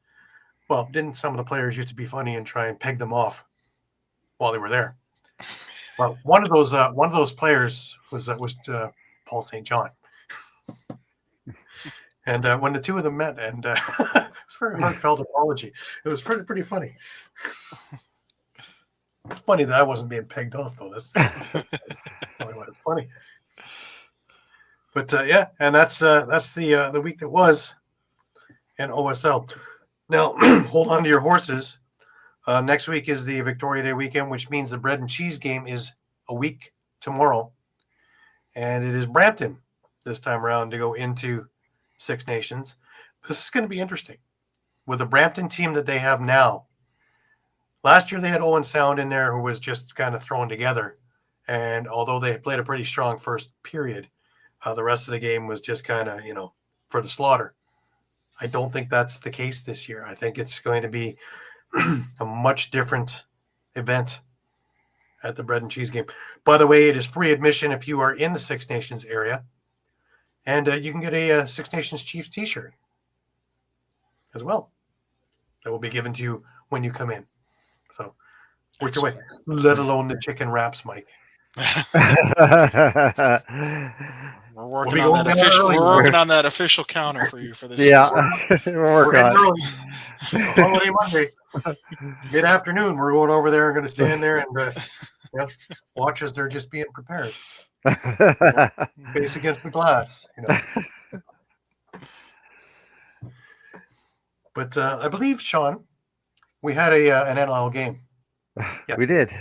Well, didn't some of the players used to be funny and try and peg them off while they were there? Well, one of those players was Paul St. John. And when the two of them met, and it was a very heartfelt apology. It was pretty funny. It's funny that I wasn't being pegged off, though. That's funny. But yeah, and that's the week that was in OSL. Now, hold on to your horses. Next week is the Victoria Day weekend, which means the bread and cheese game is a week tomorrow, and it is Brampton this time around to go into Six Nations. This is going to be interesting with the Brampton team that they have now. Last year they had Owen Sound in there, who was just kind of thrown together, and although they played a pretty strong first period, the rest of the game was just kind of for the slaughter. I don't think that's the case this year. I think it's going to be a much different event at the bread and cheese game. By the way, it is free admission if you are in the Six Nations area. And you can get a Six Nations Chiefs t-shirt as well. That will be given to you when you come in. So work your way. Let alone the chicken wraps, Mike. We're working on that official. We're working on that official counter for you for this. Yeah, we're getting early. Holiday Monday, mid-afternoon. We're going over there and going to stand there and watch as they're just being prepared. Face against the glass, But I believe, Shawn, we had an NLL game. Yeah. We did.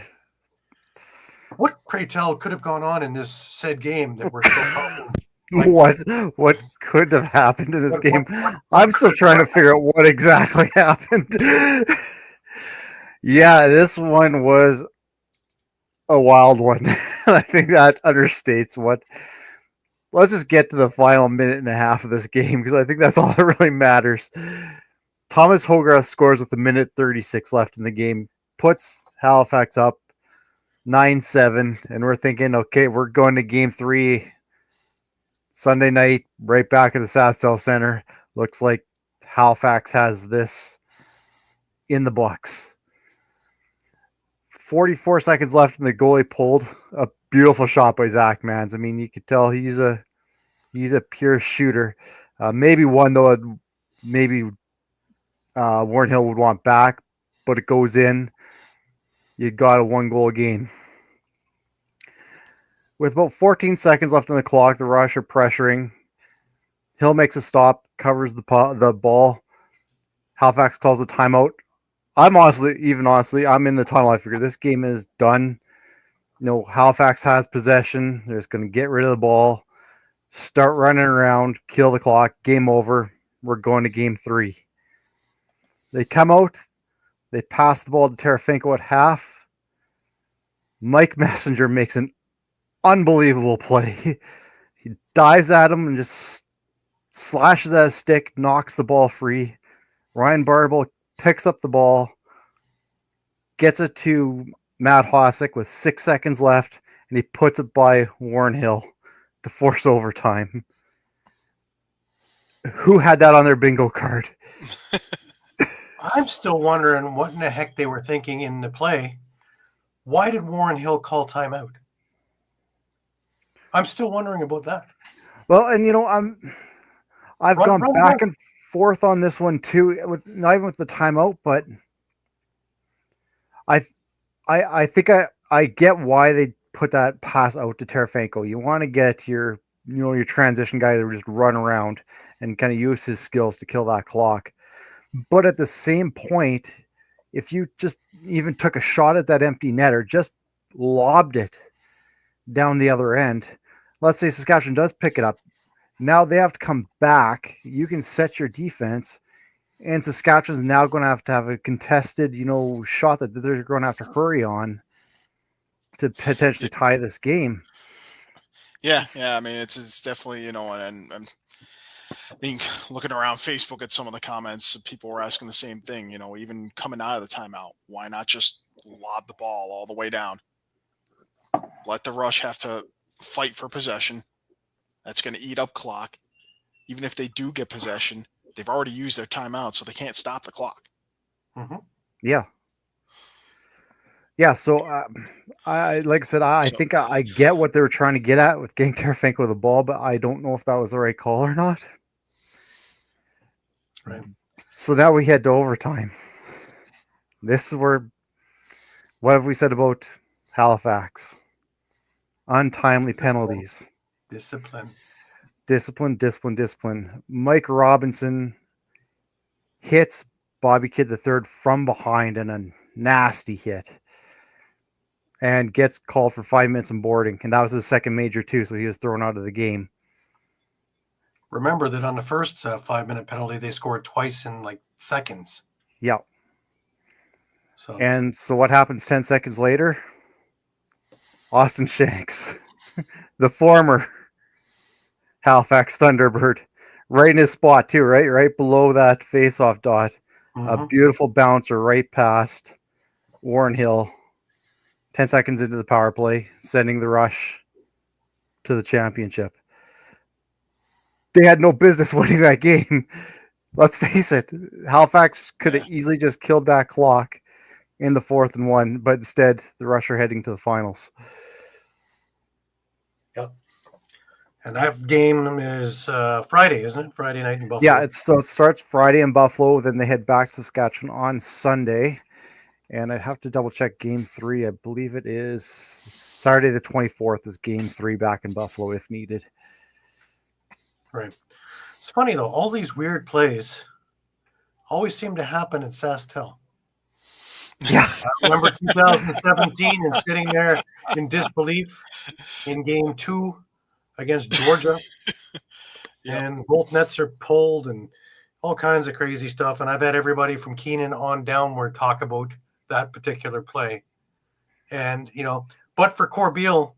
What, pray tell, could have gone on in this said game that we're still What could have happened in this game? I'm still trying to figure out what exactly happened. Yeah, this one was a wild one. I think that understates what. Let's just get to the final minute and a half of this game, because I think that's all that really matters. Thomas Hogarth scores with 1:36 left in the game, puts Halifax up 9-7, and we're thinking, okay, we're going to game 3 Sunday night, right back at the SaskTel Center. Looks like Halifax has this in the books. 44 seconds left, and the goalie pulled a beautiful shot by Zach Mans. I mean, you could tell he's a pure shooter. Maybe one though, maybe Warren Hill would want back, but it goes in. You got a 1-goal game. With about 14 seconds left on the clock, the Rush are pressuring. Hill makes a stop, covers the ball. Halifax calls a timeout. I'm in the tunnel. I figure this game is done. Halifax has possession. They're just going to get rid of the ball, start running around, kill the clock, game over. We're going to game 3. They come out. They pass the ball to Tarafinko at half. Mike Messenger makes an unbelievable play. He dives at him and just slashes at his stick, knocks the ball free. Ryan Barble picks up the ball, gets it to Matt Hossick with 6 seconds left, and he puts it by Warren Hill to force overtime. Who had that on their bingo card? I'm still wondering what in the heck they were thinking in the play. Why did Warren Hill call timeout? I'm still wondering about that. Well, and I've gone back and forth on this one too, with not even with the timeout, but I think I get why they put that pass out to Tarafinko. You want to get your transition guy to just run around and kind of use his skills to kill that clock. But at the same point, if you just even took a shot at that empty net or just lobbed it down the other end, let's say Saskatchewan does pick it up. Now they have to come back. You can set your defense, and Saskatchewan's now going to have a contested, shot that they're going to have to hurry on to potentially tie this game. Yeah. I mean, it's definitely, and looking around Facebook at some of the comments, people were asking the same thing. Even coming out of the timeout, why not just lob the ball all the way down? Let the rush have to fight for possession. That's going to eat up clock. Even if they do get possession, they've already used their timeout, so they can't stop the clock. Mm-hmm. Yeah. So I think I get what they were trying to get at with getting Tarafinko with the ball, but I don't know if that was the right call or not. Right. So now we head to overtime. This is where, what have we said about Halifax? Untimely penalties. Discipline. Mike Robinson hits Bobby Kidd III from behind in a nasty hit and gets called for 5 minutes in boarding. And that was his second major too, so he was thrown out of the game. Remember that on the first 5-minute penalty, they scored twice in seconds. Yeah. So what happens 10 seconds later? Austin Shanks, the former Halifax Thunderbird, right in his spot too, right below that face-off dot. mm-hmm. A beautiful bouncer right past Warren Hill. 10 seconds into the power play, sending the Rush to the championship. They had no business winning that game. Let's face it. Halifax could have easily just killed that clock in the fourth and one, but instead the Rush are heading to the finals. Yep. And that game is Friday, isn't it? Friday night in Buffalo. Yeah, it starts Friday in Buffalo, then they head back to Saskatchewan on Sunday. And I'd have to double check game 3. I believe it is Saturday the 24th is game 3 back in Buffalo if needed. Right. It's funny though, all these weird plays always seem to happen in SaskTel. Yeah. I remember 2017 and sitting there in disbelief in game 2 against Georgia. Yep. And both nets are pulled and all kinds of crazy stuff. And I've had everybody from Keenan on downward talk about that particular play. And, but for Corbeil,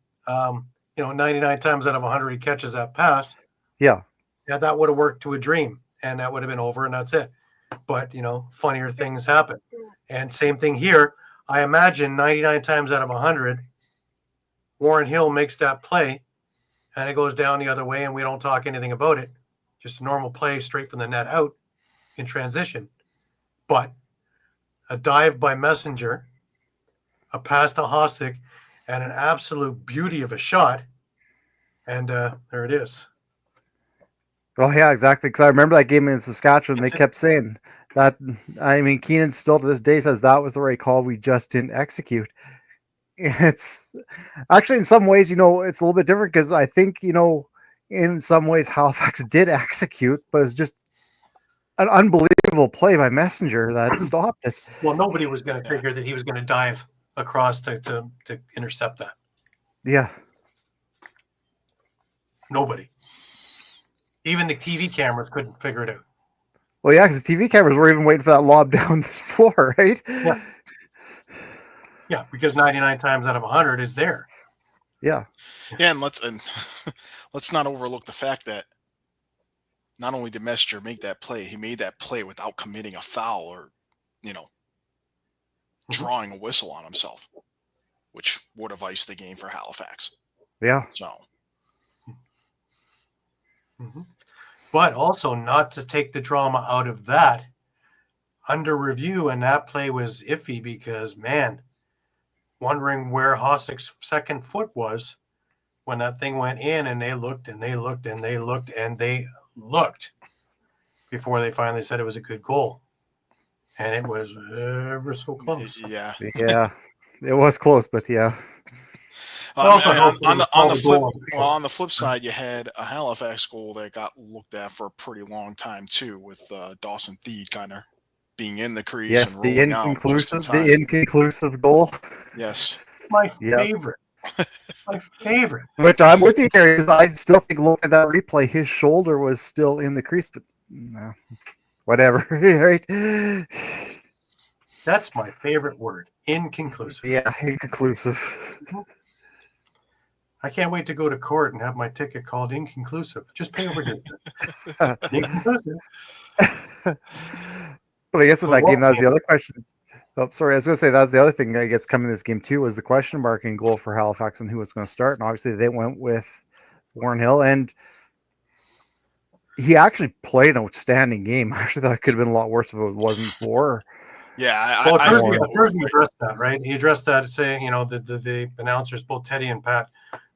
99 times out of 100, he catches that pass. Yeah, that would have worked to a dream and that would have been over and that's it. But, funnier things happen. And same thing here. I imagine 99 times out of 100, Warren Hill makes that play and it goes down the other way and we don't talk anything about it. Just a normal play straight from the net out in transition. But a dive by Messenger, a pass to Hostick, and an absolute beauty of a shot. And there it is. Well, yeah, exactly. Because I remember that game in Saskatchewan. They kept saying that. I mean, Keenan still to this day says that was the right call. We just didn't execute. It's actually in some ways, it's a little bit different because I think, in some ways Halifax did execute, but it's just an unbelievable play by Messenger that stopped it. Well, nobody was going to figure that he was going to dive across to intercept that. Yeah. Nobody. Even the TV cameras couldn't figure it out. Well, yeah, because the TV cameras were even waiting for that lob down the floor, right? Yeah, because 99 times out of 100 is there. Yeah. Yeah, and let's not overlook the fact that not only did Messenger make that play, he made that play without committing a foul or, drawing a whistle on himself, which would have iced the game for Halifax. Yeah. So. But also not to take the drama out of that, under review, and that play was iffy because, man, wondering where Kostiuk's second foot was when that thing went in, and they looked and they looked and they looked and they looked before they finally said it was a good goal. And it was ever so close. Yeah. Yeah. It was close, but yeah. On the flip side, you had a Halifax goal that got looked at for a pretty long time too, with Dawson Theed kind of being in the crease Yes, and the rolling out just in time. inconclusive goal. Yes, my favorite. My favorite. Which I'm with you, Gary. I still think looking at that replay, his shoulder was still in the crease, but no, whatever, right? That's my favorite word. Inconclusive. Yeah, inconclusive. I can't wait to go to court and have my ticket called inconclusive. Just pay over here. Inconclusive. But I guess with that game, that was the other question. Oh, sorry, I was going to say that's the other thing I guess coming in this game too was the question mark in goal for Halifax and who was going to start. And obviously they went with Warren Hill, and he actually played an outstanding game. I actually thought it could have been a lot worse if it wasn't for. Yeah, he addressed that, right? He addressed that, saying, the announcers, both Teddy and Pat,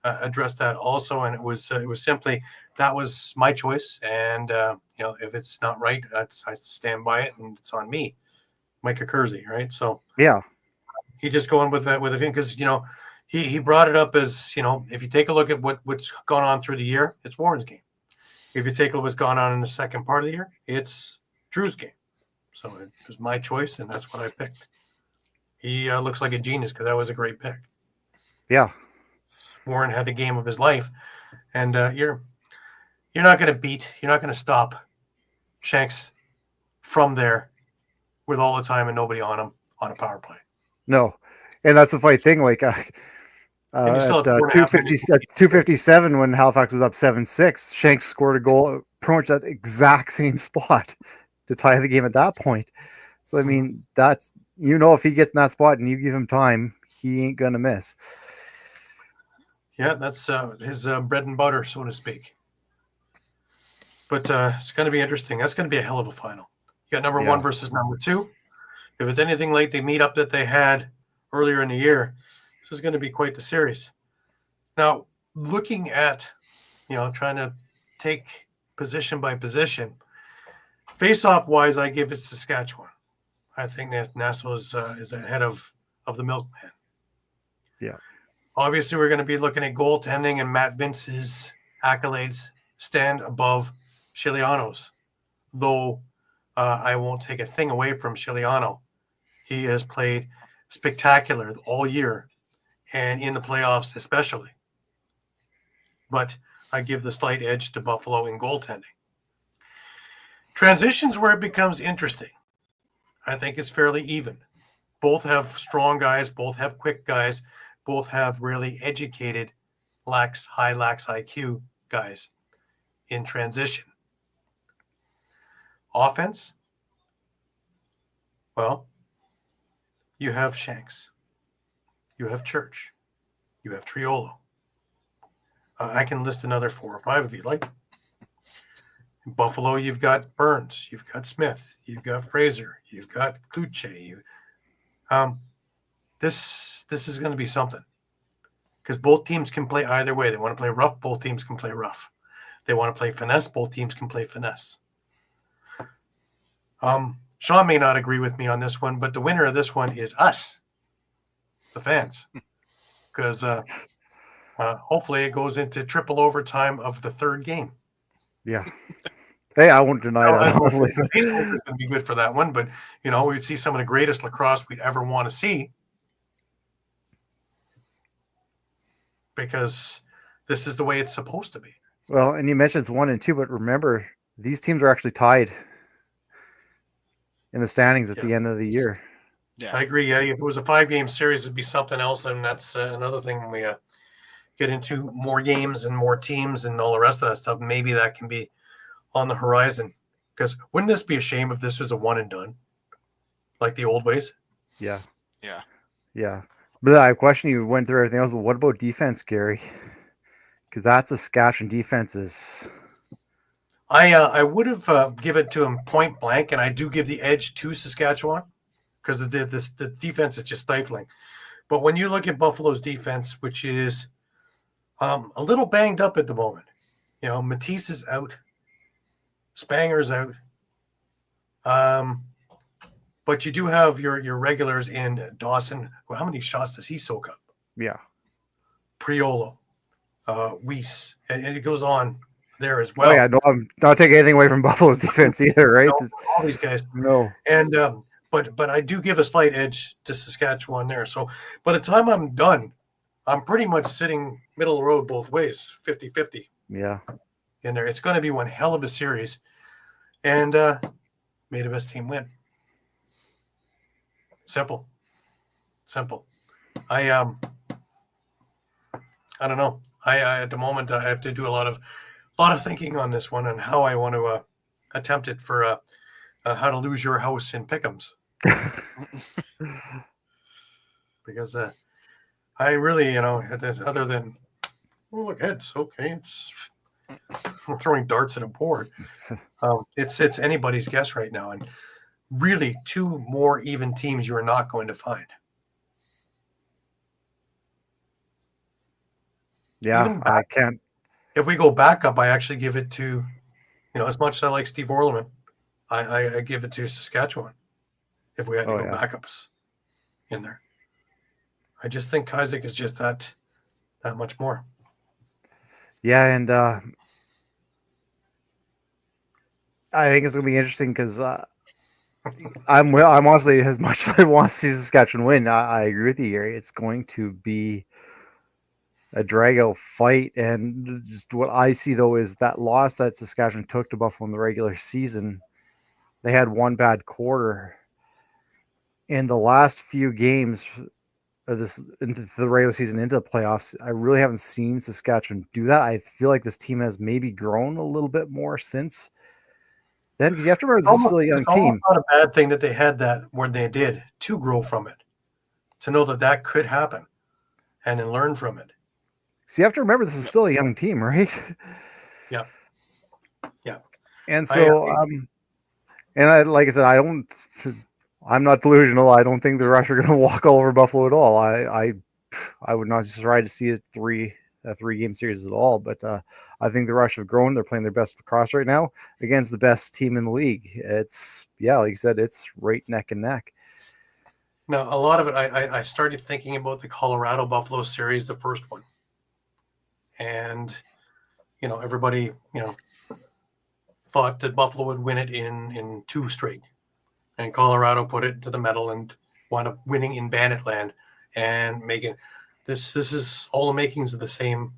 addressed that also, and it was simply that was my choice, and if it's not right, I stand by it, and it's on me, Micah Kersey, right? So yeah, he just going with that with a thing because he brought it up as if you take a look at what's gone on through the year, it's Warren's game. If you take a look at what's gone on in the second part of the year, it's Drew's game. So it was my choice, and that's what I picked. He looks like a genius because that was a great pick. Yeah, Warren had the game of his life, and you're not going to stop Shanks from there with all the time and nobody on him on a power play. No, and that's the funny thing. Like at 257 when Halifax was up 7-6, Shanks scored a goal pretty much that exact same spot to tie the game at that point. So I mean, that's if he gets in that spot and you give him time, he ain't gonna miss. Yeah, that's his bread and butter, so to speak. But it's going to be interesting. That's going to be a hell of a final. You got number one versus number two. If it's anything like the meetup that they had earlier in the year, this is going to be quite the series. Now, looking at, trying to take position by position, face-off wise, I give it Saskatchewan. I think that Nassau is ahead of the Milkman. Yeah. Obviously, we're going to be looking at goaltending, and Matt Vince's accolades stand above Chiliano's. Though I won't take a thing away from Chiliano. He has played spectacular all year, and in the playoffs especially. But I give the slight edge to Buffalo in goaltending. Transitions where it becomes interesting. I think it's fairly even. Both have strong guys, both have quick guys, both have really educated high lax IQ guys in transition. Offense, well, you have Shanks, you have Church, you have Triolo. I can list another 4 or 5 if you'd like. In Buffalo, you've got Burns, you've got Smith, you've got Fraser, you've got Kluche. This is going to be something because both teams can play either way. They want to play rough, both teams can play rough. They want to play finesse, both teams can play finesse. Shawn may not agree with me on this one, but the winner of this one is us, the fans, because hopefully it goes into triple overtime of the third game. Yeah. Hey, I won't deny that. Honestly, Facebook would be good for that one, but we'd see some of the greatest lacrosse we'd ever want to see, because this is the way it's supposed to be. Well, and you mentioned it's 1 and 2, but remember these teams are actually tied. in the standings at Yeah. the end of the year. Yeah. I agree. Yeah, if it was a 5-game series, it'd be something else, and that's another thing when we get into more games and more teams and all the rest of that stuff. Maybe that can be on the horizon. Because wouldn't this be a shame if this was a one and done, like the old ways? Yeah. Yeah. Yeah. But I question you went through everything else, but what about defense, Gary? Because that's a Saskatchewan defenses. I would have given it to him point blank, and I do give the edge to Saskatchewan because the defense is just stifling. But when you look at Buffalo's defense, which is a little banged up at the moment, Matisse is out, Spanger's out, but you do have your regulars in Dawson. Well, how many shots does he soak up? Yeah. Priolo, Weiss, and it goes on there as well. Oh yeah, no, I'm not taking anything away from Buffalo's defense either, right? All these guys. No. And but I do give a slight edge to Saskatchewan there. So by the time I'm done, I'm pretty much sitting middle of the road both ways, 50-50 Yeah. in there. It's going to be one hell of a series. And may the best team win. Simple. I don't know. I at the moment I have to do a lot of thinking on this one and how I want to attempt it for how to lose your house in Pick'ems. Because I really, other than look, heads, okay, it's we're throwing darts at a board. It's anybody's guess right now, and really, 2 more even teams you are not going to find. Yeah, I can't. If we go back up, I actually give it to, as much as I like Steve Orleman, I give it to Saskatchewan. If we had to go backups in there, I just think Kostiuk is just that much more. Yeah, and I think it's gonna be interesting because I'm honestly, as much as I want to see Saskatchewan win, I agree with you, Gary. It's going to be a drag-out fight, and just what I see though is that loss that Saskatchewan took to Buffalo in the regular season. They had one bad quarter. In the last few games of this into the regular season, into the playoffs, I really haven't seen Saskatchewan do that. I feel like this team has maybe grown a little bit more since then, because you have to remember this is still a young team. It's not a bad thing that they had that when they did to grow from it, to know that could happen, and then learn from it. So you have to remember this is still a young team, right? Yeah. And so, like I said, I'm not delusional. I don't think the Rush are going to walk all over Buffalo at all. I would not try to see a 3-game series at all. But I think the Rush have grown. They're playing their best lacrosse right now against the best team in the league. It's like you said, it's right neck and neck. Now, a lot of it, I started thinking about the Colorado Buffalo series, the first one, and everybody thought that Buffalo would win it in 2 straight. And Colorado put it to the metal and wound up winning in Bandit land and making this is all the makings of the same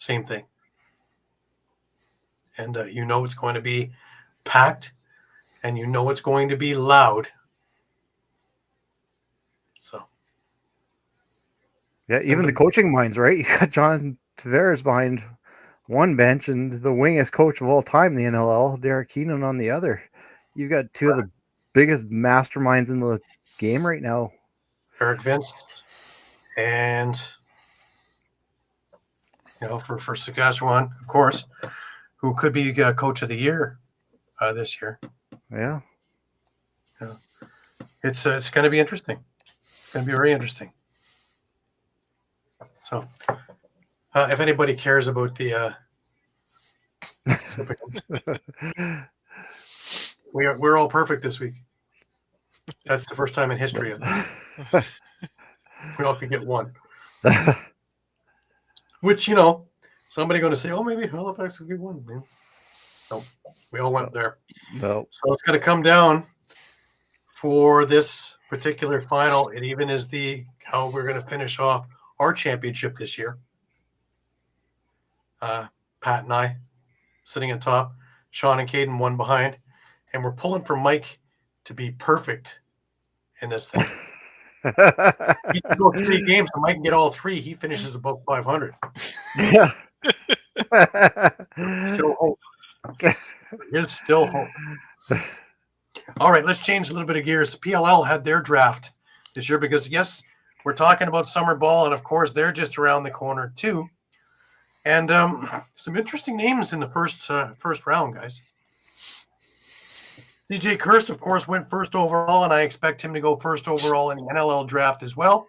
thing. And it's going to be packed, and it's going to be loud. So yeah, even the coaching minds, right? You got John Tavares behind one bench and the wingest coach of all time in the NLL, Derek Keenan, on the other. You've got 2 of the biggest masterminds in the game right now. Eric Vince, and for Saskatchewan, of course, who could be coach of the year this year. Yeah. It's going to be interesting. It's going to be very interesting. So, if anybody cares about the we're all perfect this week. That's the first time in history of that. We all could get 1. Which, somebody going to say, oh, maybe Halifax could get 1. Man. No, we all went there. No. So it's going to come down for this particular final. It even is how we're going to finish off our championship this year. Pat and I sitting on top, Shawn and Caden 1 behind, and we're pulling for Mike to be perfect in this thing. He can go 3 games. I might get all 3. He finishes above 500. Yeah. Still hope. There is still hope. All right, let's change a little bit of gears. PLL had their draft this year because, yes, we're talking about summer ball, and of course, they're just around the corner too. And some interesting names in the first round, guys. CJ Kirst, of course, went first overall, and I expect him to go first overall in the NLL draft as well.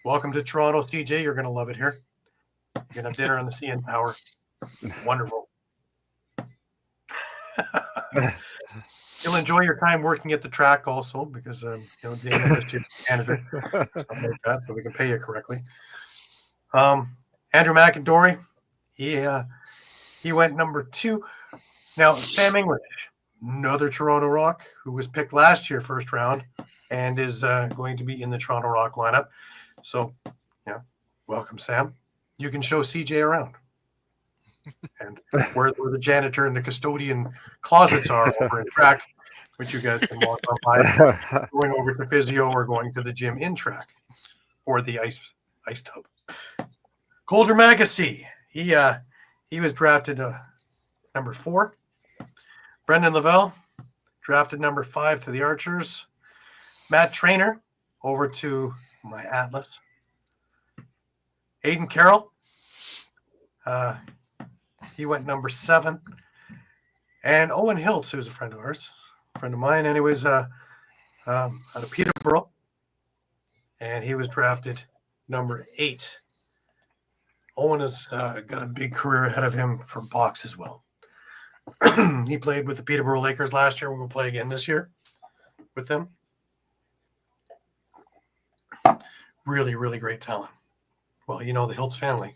Welcome to Toronto, CJ. You're going to love it here. You're going to have dinner on the CN Tower. Wonderful. You'll enjoy your time working at the track also because, being a district manager, stuff like that, so we can pay you correctly. Andrew McIndory, he went number 2. Now, Sam English, another Toronto Rock who was picked last year first round and is going to be in the Toronto Rock lineup. So, welcome, Sam. You can show CJ around. And where the janitor and the custodian closets are over in track, which you guys can walk on by, going over to physio or going to the gym in track or the ice tub. Calder Magacy, he was drafted number 4. Brendan Lavelle, drafted number 5 to the Archers. Matt Trainer, over to my Atlas. Aiden Carroll, he went number 7. And Owen Hiltz, who's a friend of ours, friend of mine, anyways, out of Peterborough. And he was drafted number 8. Owen has got a big career ahead of him for box as well. He played with the Peterborough Lakers last year. We will play again this year with them. Really, really great talent. Well, the Hiltz family.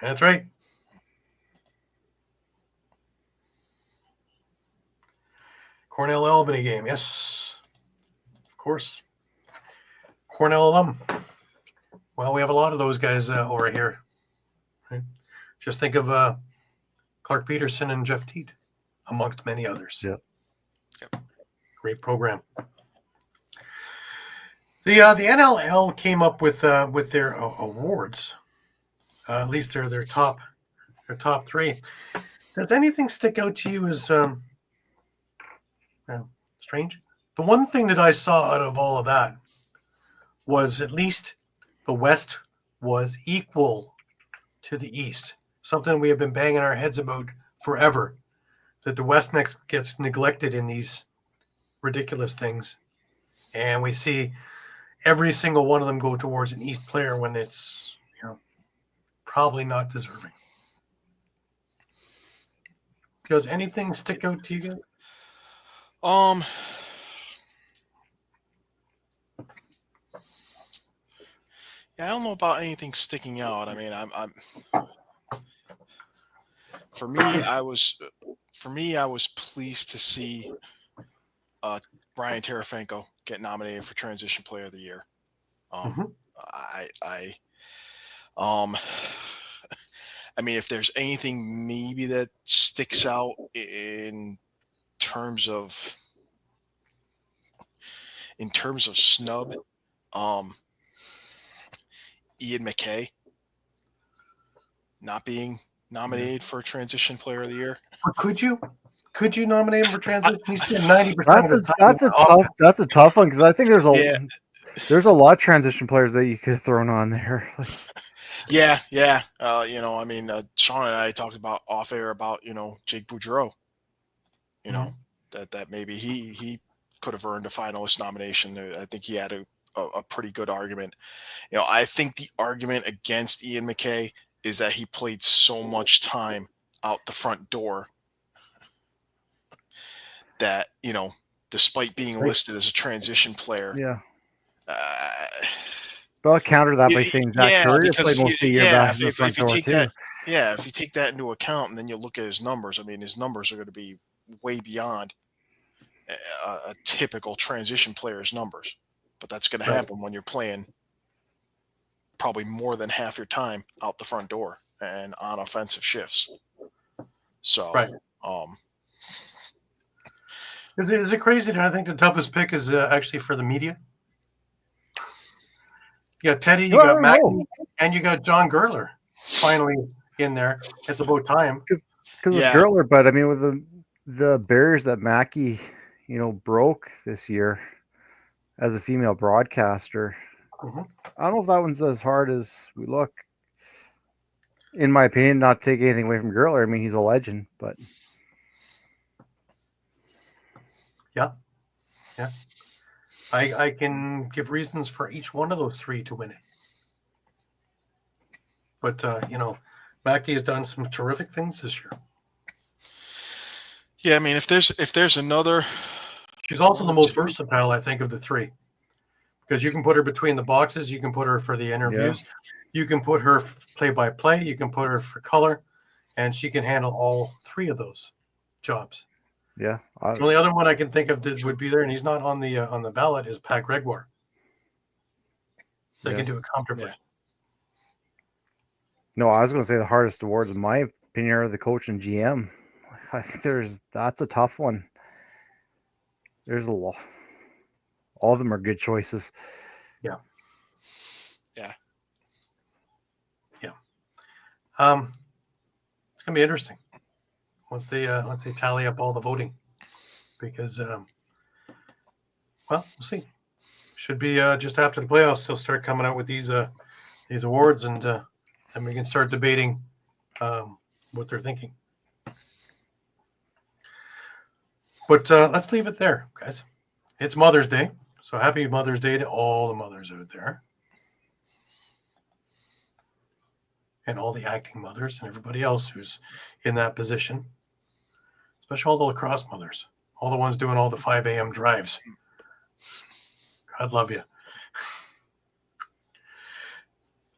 That's right. Cornell Albany game. Yes, of course. Cornell alum. Well, we have a lot of those guys over here. Right? Just think of Clark Peterson and Jeff Teed, amongst many others. Yep. Great program. The NLL came up with their awards. At least their top 3. Does anything stick out to you as strange? The one thing that I saw out of all of that was at least the West was equal to the East. Something we have been banging our heads about forever, that the West next gets neglected in these ridiculous things. And we see every single one of them go towards an East player when it's, probably not deserving. Does anything stick out to you guys? Yeah, I don't know about anything sticking out. I mean, for me, I was pleased to see Brian Terafenko get nominated for Transition Player of the Year. I mean, if there's anything maybe that sticks out in terms of snub, Ian McKay not being nominated for Transition Player of the Year. Or could you nominate him for transition? He's still 90% of the time. That's a tough one because I think there's a lot of transition players that you could have thrown on there. Yeah. I mean, Shawn and I talked about off air about Jake Boudreau. That maybe he could have earned a finalist nomination. I think he had a pretty good argument. I think the argument against Ian McKay is that he played so much time out the front door that, despite being listed as a transition player. But I'll counter that by saying Zach Curry played most of the year back in the front door too. If you take that into account and then you look at his numbers, I mean, his numbers are going to be way beyond a typical transition player's numbers. But that's going to happen when you're playing probably more than half your time out the front door and on offensive shifts. So, Is it crazy that I think the toughest pick is actually for the media? You got Teddy, you got Mackie, and you got John Gertler finally in there. It's about time. Because of Yeah. Gertler, but I mean, with the barriers that Mackie, broke this year as a female broadcaster, Mhm. I don't know if that one's as hard as we look. In my opinion, not to take anything away from Gertler. I mean, he's a legend, but Yeah. I can give reasons for each one of those three to win it. But Mackie has done some terrific things this year. Yeah, I mean, if there's another, she's also the most versatile, I think, of the three, because you can put her between the boxes, you can put her for the interviews, you can put her play-by-play, you can put her for color, and she can handle all three of those jobs. Yeah. The only other one I can think of that would be there, and he's not on the ballot, is Pat Gregoire. They can do it comfortably. Yeah. No, I was going to say the hardest awards, in my opinion, are the coach and GM. I think that's a tough one. There's a lot. All of them are good choices. Yeah. Yeah. It's gonna be interesting once they tally up all the voting, because we'll see. Should be just after the playoffs they'll start coming out with these awards, and then we can start debating what they're thinking. But let's leave it there, guys. It's Mother's Day, so happy Mother's Day to all the mothers out there, and all the acting mothers and everybody else who's in that position, especially all the lacrosse mothers, all the ones doing all the 5 a.m. drives. God love you.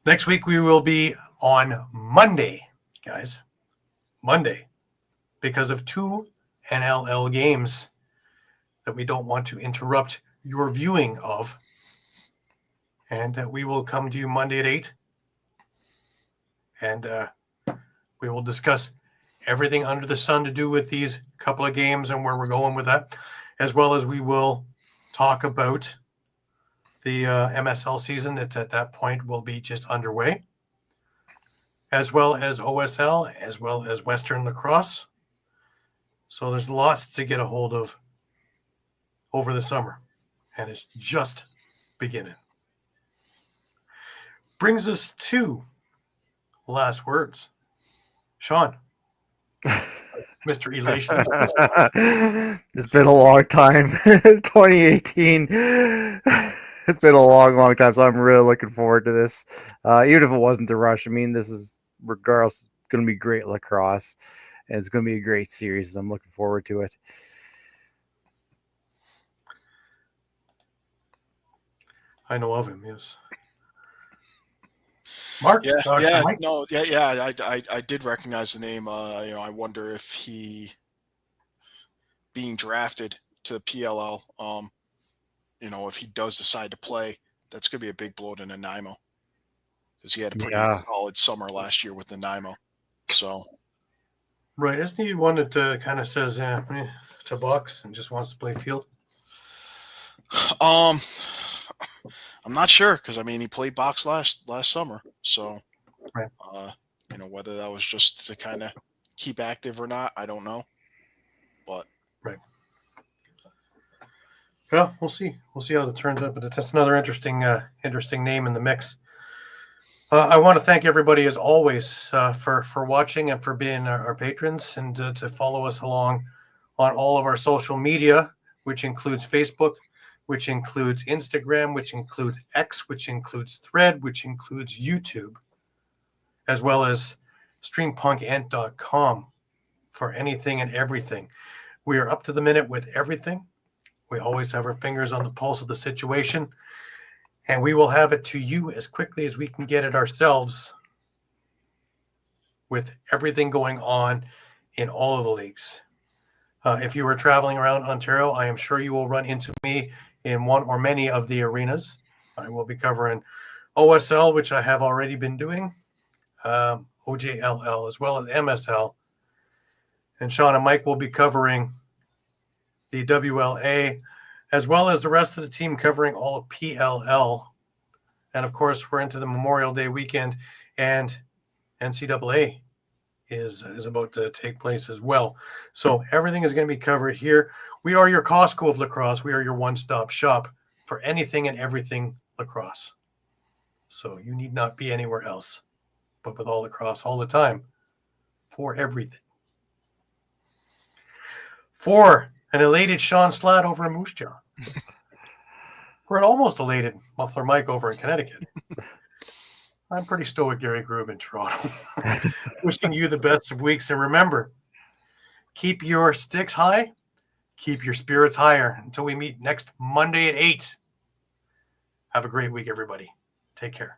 Next week we will be on Monday, guys. Monday, because of 2 NLL games that we don't want to interrupt your viewing of. And we will come to you Monday at 8. And we will discuss everything under the sun to do with these couple of games and where we're going with that, as well as we will talk about the MSL season that at that point will be just underway, as well as OSL, as well as Western Lacrosse. So there's lots to get a hold of over the summer, and it's just beginning. Brings us to last words. Shawn, Mr. Elation. It's been a long time. 2018. It's been a long, long time. So I'm really looking forward to this. Even if it wasn't the rush, I mean, this is regardless going to be great lacrosse, and it's going to be a great series. I'm looking forward to it. I know of him, yes. Mark? I did recognize the name. I wonder if he being drafted to the PLL, if he does decide to play, that's going to be a big blow to Nanaimo, because he had a pretty solid summer last year with Nanaimo. So, right, isn't he one that kind of says to box and just wants to play field? I'm not sure, because I mean he played box last summer, so right. Whether that was just to kind of keep active or not, I don't know. But right. Well, we'll see. We'll see how it turns out. But it's just another interesting name in the mix. I want to thank everybody as always for watching and for being our patrons, and to follow us along on all of our social media, which includes Facebook, which includes Instagram, which includes X, which includes Thread, which includes YouTube, as well as streampunkentertainment.com for anything and everything. We are up to the minute with everything. We always have our fingers on the pulse of the situation, and we will have it to you as quickly as we can get it ourselves, with everything going on in all of the leagues. If you are traveling around Ontario, I am sure you will run into me in one or many of the arenas. I will be covering OSL, which I have already been doing, OJLL, as well as MSL. And Shawn and Mike will be covering the WLA, as well as the rest of the team covering all of PLL. And of course, we're into the Memorial Day weekend, and NCAA is about to take place as well. So everything is going to be covered here. We are your Costco of lacrosse. We are your one-stop shop for anything and everything lacrosse. So you need not be anywhere else, but with all lacrosse all the time for everything. For an elated Shawn Slaght over in Moose Jaw. For an almost elated Muffler Mike over in Connecticut. I'm pretty stoic, Gary Groob in Toronto. Wishing you the best of weeks. And remember, keep your sticks high, keep your spirits higher until we meet next Monday at 8. Have a great week, everybody. Take care.